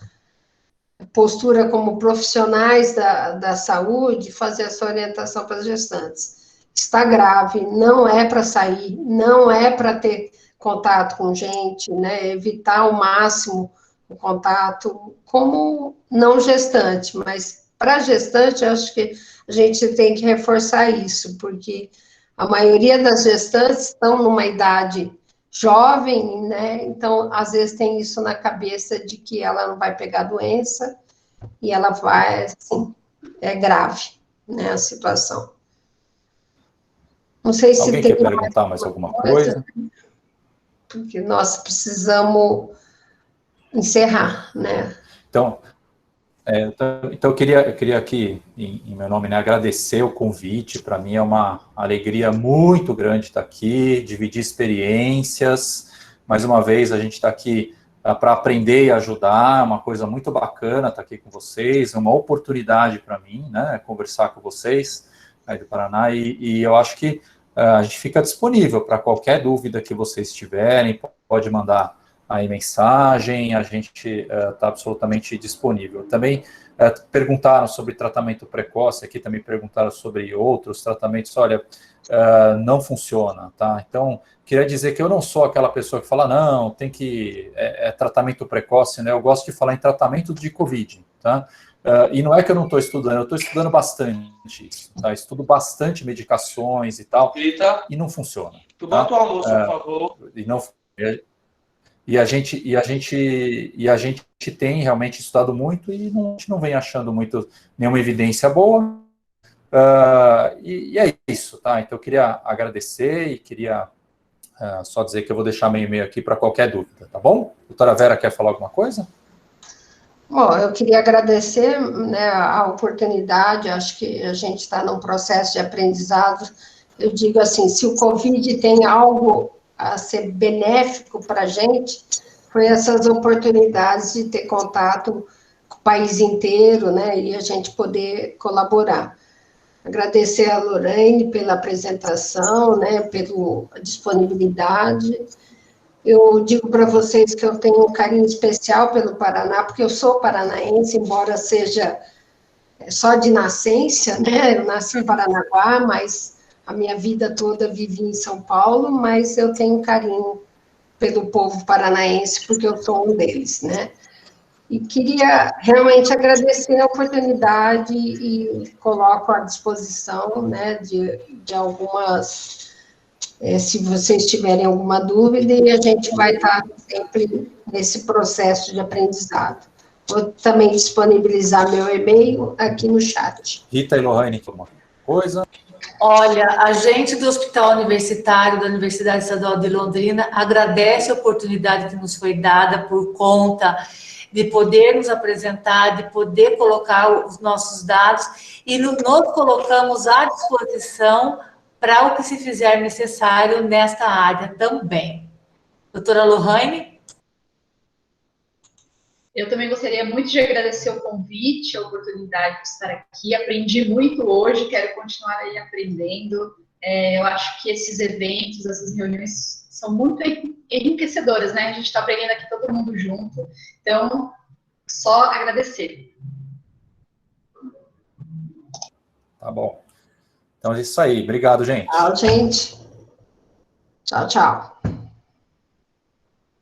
postura como profissionais da saúde, fazer essa orientação para as gestantes. Está grave, não é para sair, não é para ter contato com gente, né? Evitar ao máximo o contato como não gestante, mas para gestante, acho que a gente tem que reforçar isso, porque a maioria das gestantes estão numa idade jovem, né? Então, às vezes tem isso na cabeça de que ela não vai pegar doença e ela vai, assim, é grave, né, a situação. Não sei se alguém tem quer perguntar mais alguma coisa? Porque nós precisamos encerrar, né? Então, eu queria aqui, em meu nome, né, agradecer o convite. Para mim é uma alegria muito grande estar aqui, dividir experiências. Mais uma vez, a gente está aqui para aprender e ajudar, é uma coisa muito bacana estar aqui com vocês, é uma oportunidade para mim, né, conversar com vocês aí do Paraná, e eu acho que a gente fica disponível para qualquer dúvida que vocês tiverem, pode mandar aí mensagem, a gente está absolutamente disponível. Também perguntaram sobre tratamento precoce, aqui também perguntaram sobre outros tratamentos, olha, não funciona, tá? Então, queria dizer que eu não sou aquela pessoa que fala, não, tem que, tratamento precoce, né? Eu gosto de falar em tratamento de Covid, tá? E não é que eu não estou estudando, eu estou estudando bastante isso, tá? Estudo bastante medicações e tal, e não funciona. Tu bota o almoço, por favor. E a gente tem realmente estudado muito e a gente não vem achando nenhuma evidência boa. E é isso, tá? Então eu queria agradecer e queria Só dizer que eu vou deixar meu e-mail aqui para qualquer dúvida, tá bom? Doutora Vera, quer falar alguma coisa? Bom, eu queria agradecer, né, a oportunidade, acho que a gente está num processo de aprendizado. Eu digo assim, se o Covid tem algo a ser benéfico para a gente, foi essas oportunidades de ter contato com o país inteiro, né, e a gente poder colaborar. Agradecer a Lorraine pela apresentação, né, pela disponibilidade. Eu digo para vocês que eu tenho um carinho especial pelo Paraná, porque eu sou paranaense, embora seja só de nascença, né? Eu nasci em Paranaguá, mas a minha vida toda vivi em São Paulo, mas eu tenho um carinho pelo povo paranaense, porque eu sou um deles, né? E queria realmente agradecer a oportunidade e coloco à disposição, né, de algumas... se vocês tiverem alguma dúvida, e a gente vai estar sempre nesse processo de aprendizado. Vou também disponibilizar meu e-mail aqui no chat. Rita e Lohane, alguma coisa? Olha, a gente do Hospital Universitário da Universidade Estadual de Londrina agradece a oportunidade que nos foi dada por conta de poder nos apresentar, de poder colocar os nossos dados, e nos colocamos à disposição para o que se fizer necessário nesta área também. Doutora Lohane? Eu também gostaria muito de agradecer o convite, a oportunidade de estar aqui. Aprendi muito hoje, quero continuar aí aprendendo. Eu acho que esses eventos, essas reuniões são muito enriquecedoras, né? A gente está aprendendo aqui todo mundo junto. Então, só agradecer. Tá bom. Então é isso aí. Obrigado, gente. Tchau, gente. Tchau, tchau.